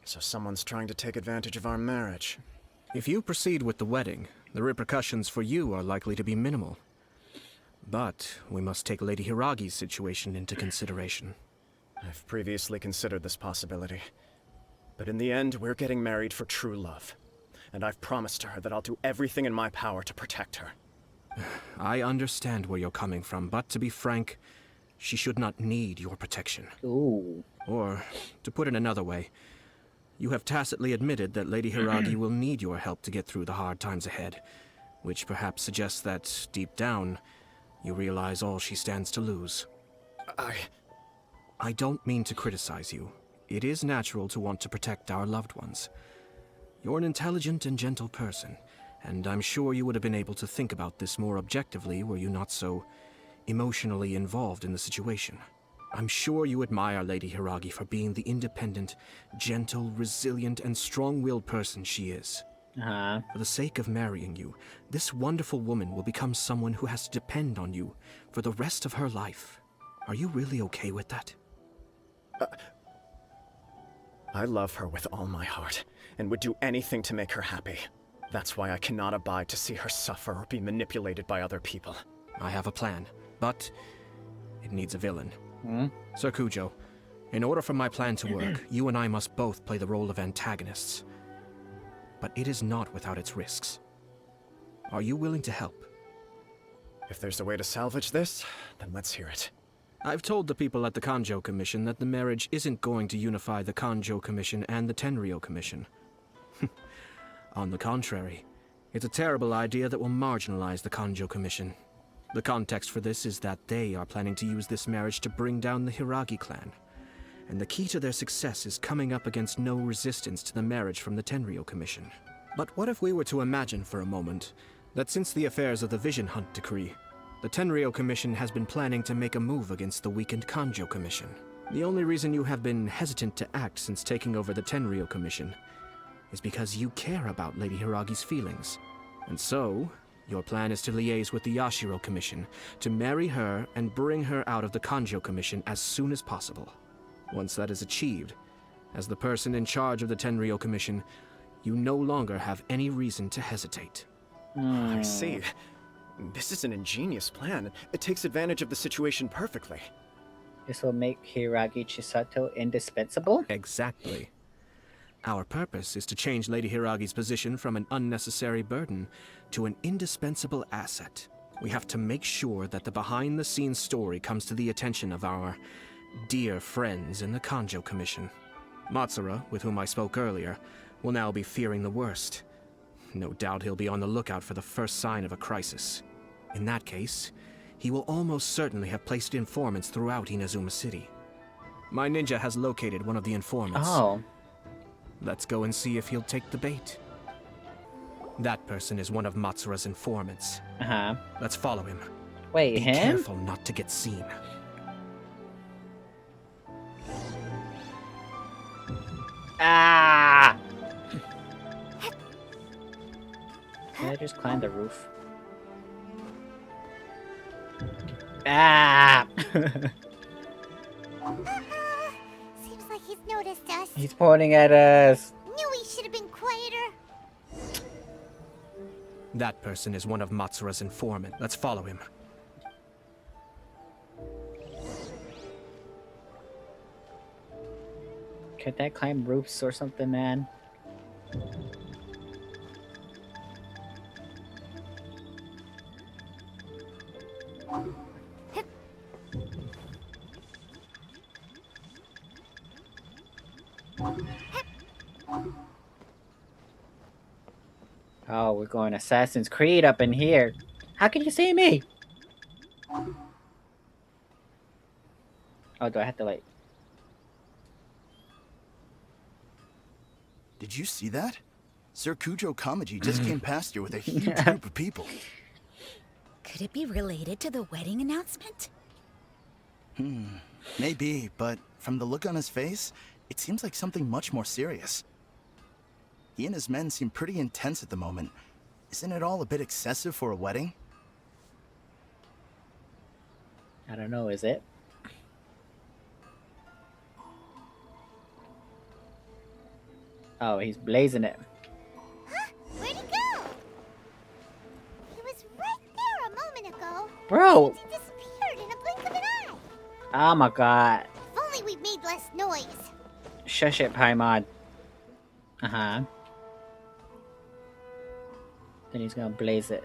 So someone's trying to take advantage of our marriage. If you proceed with the wedding, the repercussions for you are likely to be minimal. But we must take Lady Hiragi's situation into consideration. I've previously considered this possibility. But in the end, we're getting married for true love. And I've promised her that I'll do everything in my power to protect her. I understand where you're coming from, but to be frank, she should not need your protection. Ooh. Or, to put it another way, you have tacitly admitted that Lady Hiragi will need your help to get through the hard times ahead, which perhaps suggests that, deep down, you realize all she stands to lose. I don't mean to criticize you. It is natural to want to protect our loved ones. You're an intelligent and gentle person, and I'm sure you would have been able to think about this more objectively were you not so emotionally involved in the situation. I'm sure you admire Lady Hiragi for being the independent, gentle, resilient, and strong-willed person she is. For the sake of marrying you, this wonderful woman will become someone who has to depend on you for the rest of her life. Are you really okay with that? I love her with all my heart, and would do anything to make her happy. That's why I cannot abide to see her suffer or be manipulated by other people. I have a plan, but it needs a villain. Sir Kujo, in order for my plan to work, you and I must both play the role of antagonists. But it is not without its risks. Are you willing to help? If there's a way to salvage this, then let's hear it. I've told the people at the Kanjo Commission that the marriage isn't going to unify the Kanjo Commission and the Tenryou Commission. On the contrary, it's a terrible idea that will marginalize the Kanjo Commission. The context for this is that they are planning to use this marriage to bring down the Hiragi clan. And the key to their success is coming up against no resistance to the marriage from the Tenryou Commission. But what if we were to imagine for a moment that since the affairs of the Vision Hunt Decree, the Tenryou Commission has been planning to make a move against the weakened Kanjo Commission? The only reason you have been hesitant to act since taking over the Tenryou Commission is because you care about Lady Hiragi's feelings. And so, your plan is to liaise with the Yashiro Commission to marry her and bring her out of the Kanjo Commission as soon as possible. Once that is achieved, as the person in charge of the Tenryou Commission, you no longer have any reason to hesitate. I see. This is an ingenious plan. It takes advantage of the situation perfectly. This will make Hiragi Chisato indispensable? Exactly. Our purpose is to change Lady Hiragi's position from an unnecessary burden to an indispensable asset. We have to make sure that the behind-the-scenes story comes to the attention of our dear friends in the Kanjo Commission. Matsura, with whom I spoke earlier, will now be fearing the worst. No doubt he'll be on the lookout for the first sign of a crisis. In that case, he will almost certainly have placed informants throughout Inazuma City. My ninja has located one of the informants. Oh. Let's go and see if he'll take the bait. That person is one of Matsura's informants. Let's follow him. Wait, Be him? careful not to get seen. Ah! Can I just climb the roof? Ah! Seems like he's noticed us. He's pointing at us. Knew he should have been quieter. That person is one of Matsura's informant. Let's follow him. Can that climb roofs or something, man? Oh, we're going Assassin's Creed up in here. How can you see me? Oh, do I have to like... Did you see that? Sir Kujo Kamaji just came past here with a huge group of people. Could it be related to the wedding announcement? Maybe, but from the look on his face, it seems like something much more serious. He and his men seem pretty intense at the moment. Isn't it all a bit excessive for a wedding? I don't know, is it? Oh, he's blazing it. Huh? Where'd he go? He was right there a moment ago. Bro! He disappeared in a blink of an eye. Oh my god. If only we made less noise. Shush it, Paimon. Uh-huh. Then he's gonna blaze it.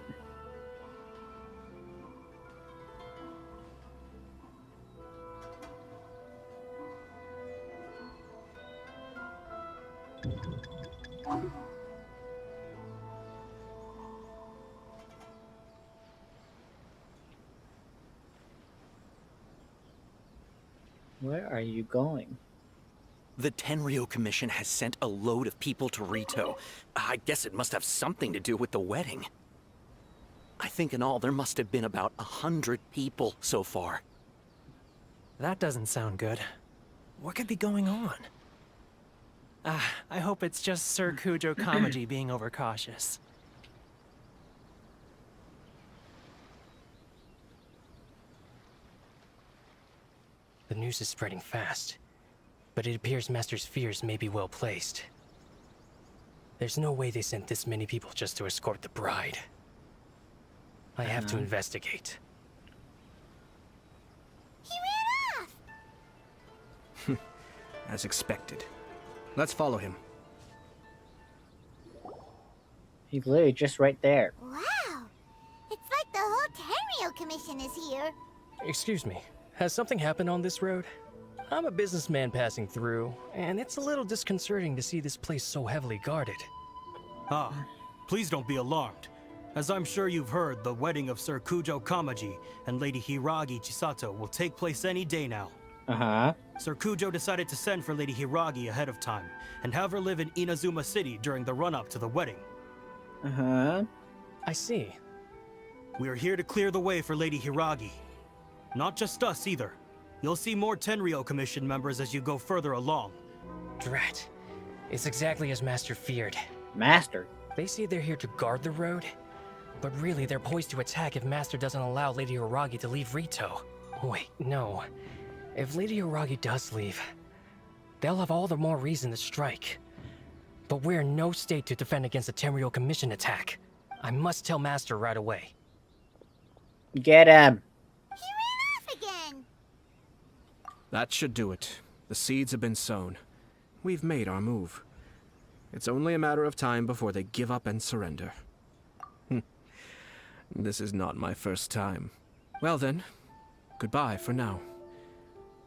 Where are you going? The Tenryo Commission has sent a load of people to Rito. I guess it must have something to do with the wedding. I think in all there must have been about 100 people so far. That doesn't sound good. What could be going on? I hope it's just Sir Kujo Kamaji being overcautious. The news is spreading fast, but it appears Master's fears may be well placed. There's no way they sent this many people just to escort the bride. I have to investigate. He ran off! As expected. Let's follow him. He's literally just right there. Wow! It's like the whole Tenryo Commission is here. Excuse me, has something happened on this road? I'm a businessman passing through, and it's a little disconcerting to see this place so heavily guarded. Ah, please don't be alarmed. As I'm sure you've heard, the wedding of Sir Kujo Kamaji and Lady Hiragi Chisato will take place any day now. Sir Kujo decided to send for Lady Hiragi ahead of time, and have her live in Inazuma City during the run-up to the wedding. I see. We are here to clear the way for Lady Hiragi. Not just us, either. You'll see more Tenryo Commission members as you go further along. Drat. It's exactly as Master feared. Master? They say they're here to guard the road, but really they're poised to attack if Master doesn't allow Lady Hiragi to leave Rito. Wait, no. If Lady Hiragi does leave, they'll have all the more reason to strike. But we're in no state to defend against a Tenryo Commission attack. I must tell Master right away. Get him! He ran off again! That should do it. The seeds have been sown. We've made our move. It's only a matter of time before they give up and surrender. This is not my first time. Well then, goodbye for now.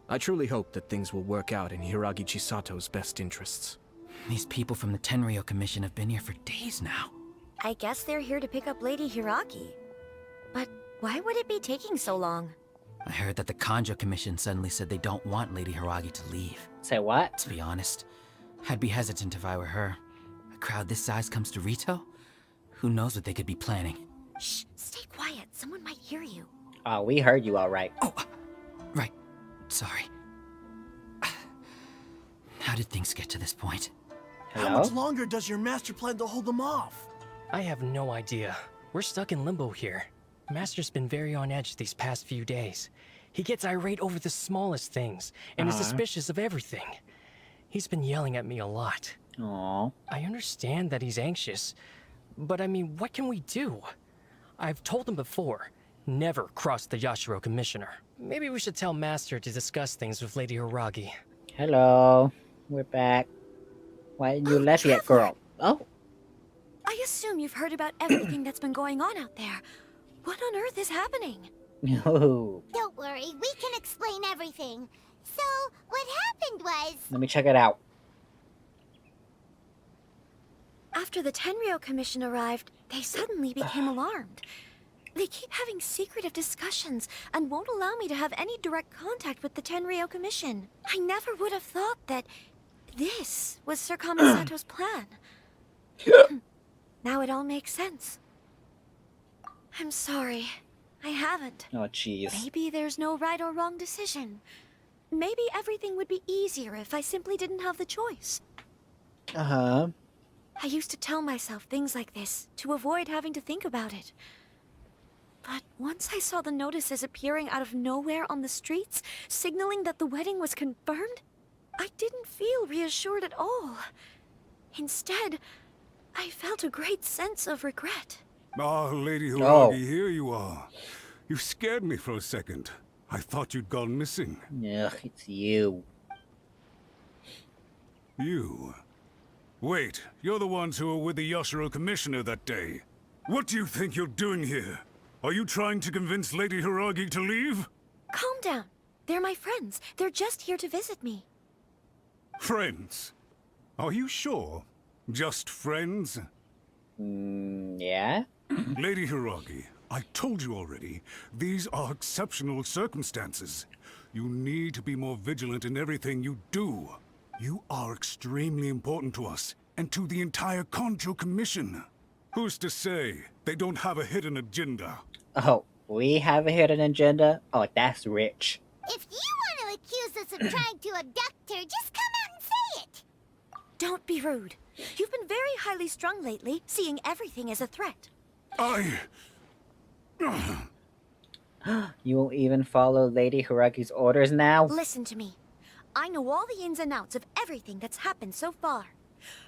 I truly hope that things will work out in Hiragi Chisato's best interests. These people from the Tenryo Commission have been here for days now. I guess they're here to pick up Lady Hiragi. But why would it be taking so long? I heard that the Kanjo Commission suddenly said they don't want Lady Hiragi to leave. Say what? To be honest, I'd be hesitant if I were her. A crowd this size comes to Rito? Who knows what they could be planning? Shh, stay quiet. Someone might hear you. Oh, we heard you all right. Oh, right. Sorry. How did things get to this point? How much longer does your master plan to hold them off? I have no idea. We're stuck in limbo here. Master's been very on edge these past few days. He gets irate over the smallest things, and is suspicious of everything. He's been yelling at me a lot. Aww. I understand that he's anxious, but I mean, what can we do? I've told him before, never cross the Yashiro Commissioner. Maybe we should tell Master to discuss things with Lady Hiragi. Hello. We're back. Why didn't you left yet, girl? Oh. I assume you've heard about everything that's been going on out there. What on earth is happening? No. Don't worry, we can explain everything. So, what happened was... Let me check it out. After the Tenryo Commission arrived, they suddenly became alarmed. They keep having secretive discussions and won't allow me to have any direct contact with the Tenryo Commission. I never would have thought that this was Sir Kamasato's plan. Now it all makes sense. I'm sorry. I haven't. Oh, jeez. Maybe there's no right or wrong decision. Maybe everything would be easier if I simply didn't have the choice. I used to tell myself things like this to avoid having to think about it. But once I saw the notices appearing out of nowhere on the streets, signaling that the wedding was confirmed, I didn't feel reassured at all. Instead, I felt a great sense of regret. Ah, Lady Hiragi, here you are. You scared me for a second. I thought you'd gone missing. Ugh, it's you. You? Wait, you're the ones who were with the Yashiro Commissioner that day. What do you think you're doing here? Are you trying to convince Lady Hiragi to leave? Calm down. They're my friends. They're just here to visit me. Friends? Are you sure? Just friends? Yeah? Lady Hiragi, I told you already, these are exceptional circumstances. You need to be more vigilant in everything you do. You are extremely important to us, and to the entire Kanjo Commission. Who's to say they don't have a hidden agenda? Oh, we have a hidden agenda? Oh, that's rich. If you want to accuse us of trying to abduct her, just come out and say it. Don't be rude. You've been very highly strung lately, seeing everything as a threat. You won't even follow Lady Hiragi's orders now? Listen to me. I know all the ins and outs of everything that's happened so far.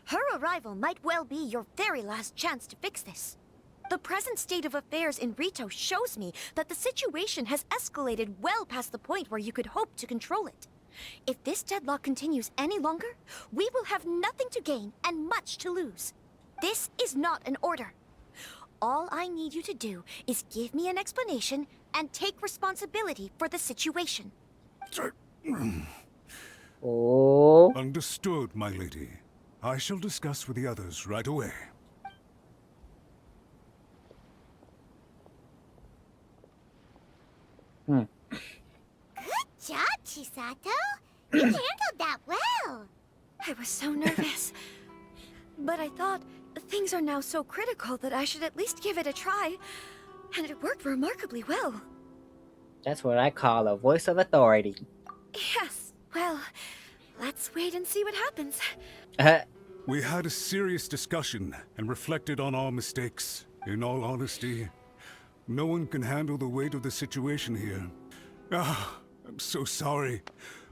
Her arrival might well be your very last chance to fix this. The present state of affairs in Rito shows me that the situation has escalated well past the point where you could hope to control it. If this deadlock continues any longer, we will have nothing to gain and much to lose. This is not an order. All I need you to do is give me an explanation and take responsibility for the situation. Oh. Understood, my lady. I shall discuss with the others right away. Good job, Chisato. You handled that well. I was so nervous. But I thought things are now so critical that I should at least give it a try. And it worked remarkably well. That's what I call a voice of authority. Yes, well, let's wait and see what happens. We had a serious discussion and reflected on our mistakes. In all honesty, no one can handle the weight of the situation here. I'm so sorry.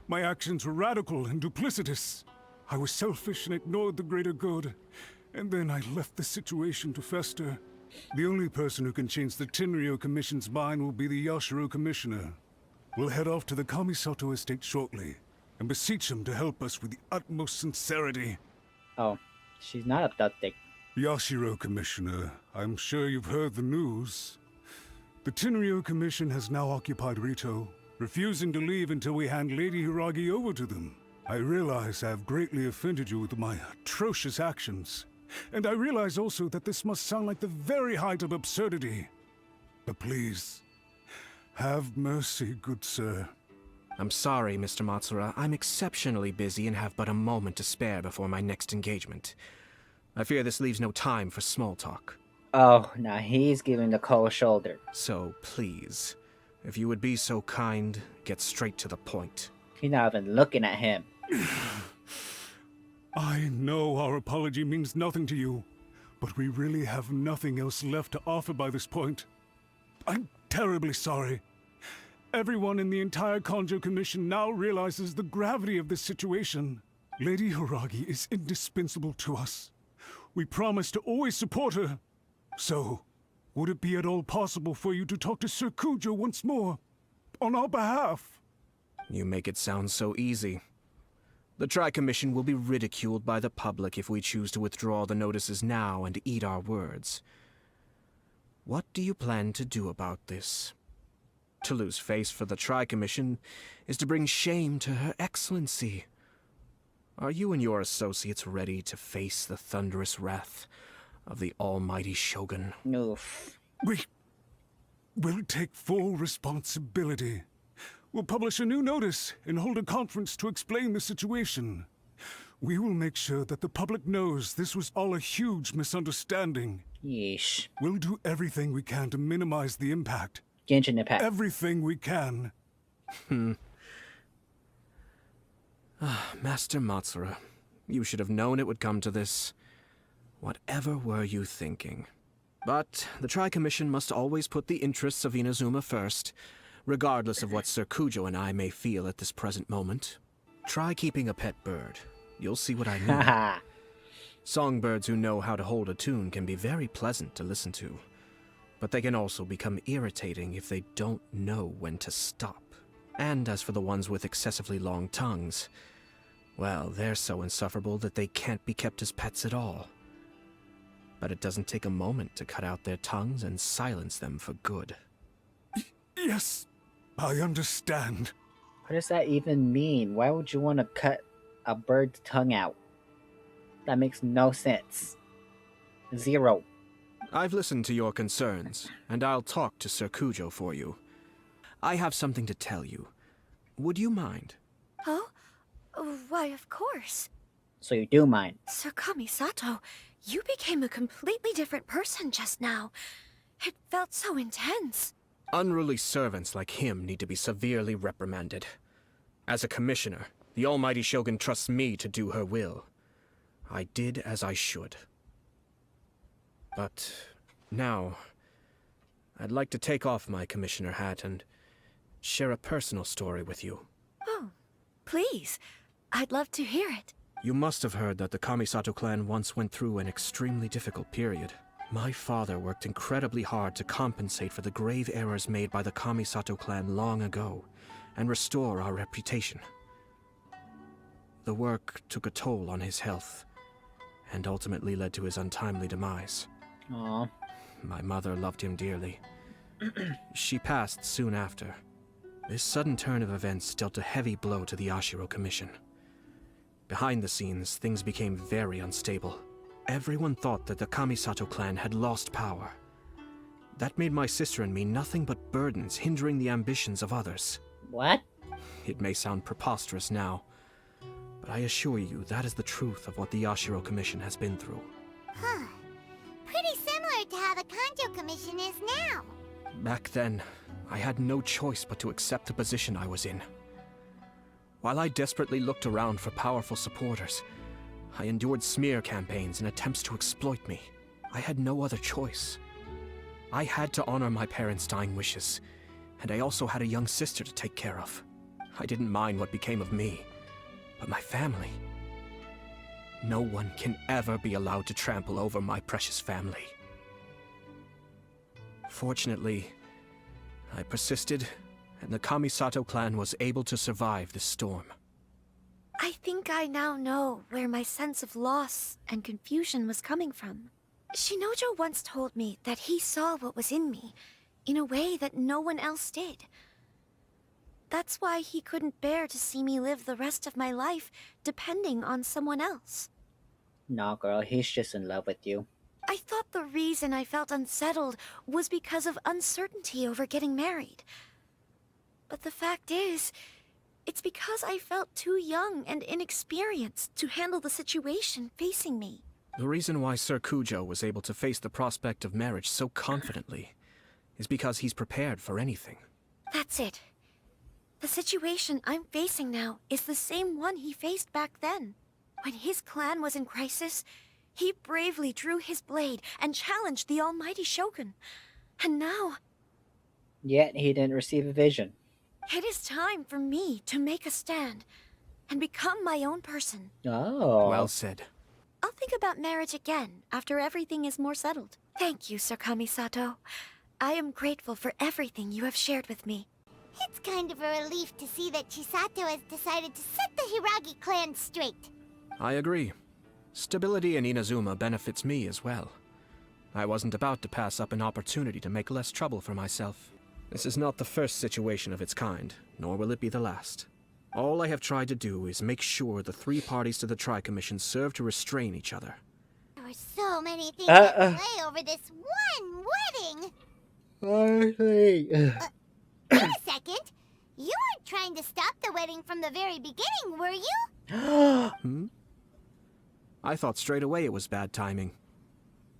My actions were radical and duplicitous. I was selfish and ignored the greater good. And then I left the situation to fester. The only person who can change the Tenryou Commission's mind will be the Yashiro Commissioner. We'll head off to the Kamisato estate shortly and beseech him to help us with the utmost sincerity. Oh, she's not abducted. Yashiro Commissioner, I'm sure you've heard the news. The Tenryou Commission has now occupied Rito, refusing to leave until we hand Lady Hiragi over to them. I realize I have greatly offended you with my atrocious actions. And I realize also that this must sound like the very height of absurdity. But please, have mercy, good sir. I'm sorry, Mr. Matsura. I'm exceptionally busy and have but a moment to spare before my next engagement. I fear this leaves no time for small talk. Oh, now he's giving the cold shoulder. So, please, if you would be so kind, get straight to the point. He's not even looking at him. I know our apology means nothing to you, but we really have nothing else left to offer by this point. I'm terribly sorry. Everyone in the entire Kanjo Commission now realizes the gravity of this situation. Lady Hiragi is indispensable to us. We promise to always support her. So, would it be at all possible for you to talk to Sir Kujo once more? On our behalf? You make it sound so easy. The Tri-Commission will be ridiculed by the public if we choose to withdraw the notices now and eat our words. What do you plan to do about this? To lose face for the Tri-Commission is to bring shame to Her Excellency. Are you and your associates ready to face the thunderous wrath of the almighty Shogun? Oof. We'll take full responsibility. We'll publish a new notice and hold a conference to explain the situation. We will make sure that the public knows this was all a huge misunderstanding. Yeesh. We'll do everything we can to minimize the impact. Genshin impact. Everything we can. Master Matsura, you should have known it would come to this. Whatever were you thinking? But the Tri-Commission must always put the interests of Inazuma first, regardless of what Sir Kujo and I may feel at this present moment. Try keeping a pet bird. You'll see what I mean. Songbirds who know how to hold a tune can be very pleasant to listen to, but they can also become irritating if they don't know when to stop. And as for the ones with excessively long tongues, well, they're so insufferable that they can't be kept as pets at all. But it doesn't take a moment to cut out their tongues and silence them for good. Yes, I understand. What does that even mean? Why would you want to cut a bird's tongue out? That makes no sense. Zero. I've listened to your concerns, and I'll talk to Sir Kujo for you. I have something to tell you. Would you mind? Oh? Why, of course. So you do mind? Sir Kamisato, you became a completely different person just now. It felt so intense. Unruly servants like him need to be severely reprimanded. As a commissioner, the almighty Shogun trusts me to do her will. I did as I should. But now, I'd like to take off my commissioner hat and share a personal story with you. Oh, please. I'd love to hear it. You must have heard that the Kamisato clan once went through an extremely difficult period. My father worked incredibly hard to compensate for the grave errors made by the Kamisato clan long ago, and restore our reputation. The work took a toll on his health, and ultimately led to his untimely demise. Aww. My mother loved him dearly. She passed soon after. This sudden turn of events dealt a heavy blow to the Ashiro Commission. Behind the scenes, things became very unstable. Everyone thought that the Kamisato clan had lost power. That made my sister and me nothing but burdens hindering the ambitions of others. What? It may sound preposterous now, but I assure you that is the truth of what the Ashiro Commission has been through. Huh. Pretty similar to how the Kanjo Commission is now. Back then, I had no choice but to accept the position I was in. While I desperately looked around for powerful supporters, I endured smear campaigns and attempts to exploit me. I had no other choice. I had to honor my parents' dying wishes, and I also had a young sister to take care of. I didn't mind what became of me, but my family. No one can ever be allowed to trample over my precious family. Fortunately, I persisted, and the Kamisato clan was able to survive this storm. I think I now know where my sense of loss and confusion was coming from. Shinojo once told me that he saw what was in me, in a way that no one else did. That's why he couldn't bear to see me live the rest of my life depending on someone else. Nah, girl, he's just in love with you. I thought the reason I felt unsettled was because of uncertainty over getting married. But the fact is, it's because I felt too young and inexperienced to handle the situation facing me. The reason why Sir Kujo was able to face the prospect of marriage so confidently is because he's prepared for anything. That's it. The situation I'm facing now is the same one he faced back then. When his clan was in crisis, he bravely drew his blade and challenged the almighty Shogun. And now... Yet he didn't receive a vision. It is time for me to make a stand and become my own person. Oh. Well said. I'll think about marriage again after everything is more settled. Thank you, Sir Kamisato. I am grateful for everything you have shared with me. It's kind of a relief to see that Chisato has decided to set the Hiragi clan straight. I agree. Stability in Inazuma benefits me as well. I wasn't about to pass up an opportunity to make less trouble for myself. This is not the first situation of its kind, nor will it be the last. All I have tried to do is make sure the three parties to the Tri-Commission serve to restrain each other. There were so many things at play over this one wedding. Wait a second. You weren't trying to stop the wedding from the very beginning, were you? I thought straight away it was bad timing.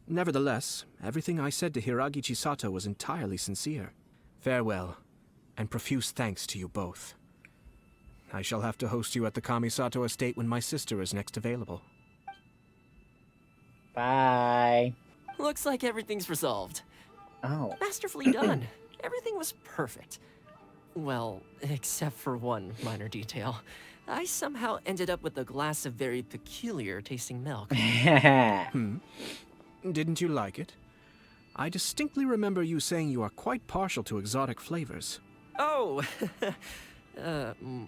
Nevertheless, everything I said to Hiragi Chisato was entirely sincere. Farewell, and profuse thanks to you both. I shall have to host you at the Kamisato estate when my sister is next available. Bye. Looks like everything's resolved. Oh. Masterfully done. Everything was perfect. Well, except for one minor detail. I somehow ended up with a glass of very peculiar tasting milk. Didn't you like it? I distinctly remember you saying you are quite partial to exotic flavors. Oh!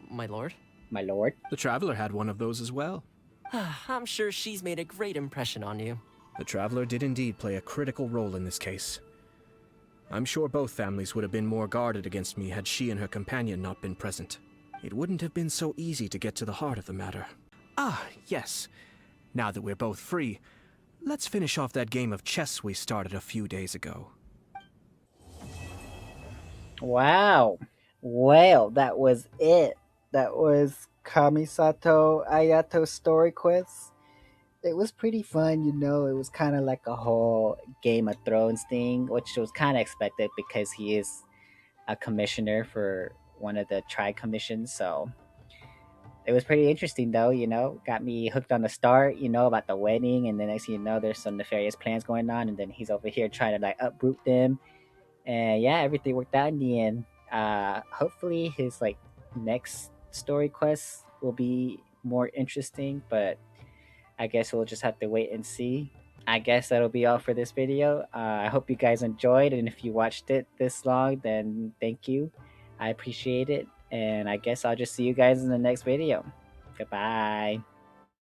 My lord? My lord? The Traveler had one of those as well. I'm sure she's made a great impression on you. The Traveler did indeed play a critical role in this case. I'm sure both families would have been more guarded against me had she and her companion not been present. It wouldn't have been so easy to get to the heart of the matter. Ah, yes. Now that we're both free, let's finish off that game of chess we started a few days ago. Wow. Well, that was it. That was Kamisato Ayato story quest. It was pretty fun, you know. It was kind of like a whole Game of Thrones thing, which was kind of expected because he is a commissioner for one of the tri commissions. So it was pretty interesting, though. You know, got me hooked on the start. You know about the wedding, and then next thing you know, there's some nefarious plans going on, and then he's over here trying to like uproot them. And yeah, everything worked out in the end. Hopefully, his like next story quest will be more interesting, but I guess we'll just have to wait and see. I guess that'll be all for this video. I hope you guys enjoyed, and if you watched it this long, then thank you. I appreciate it, and I guess I'll just see you guys in the next video. Goodbye.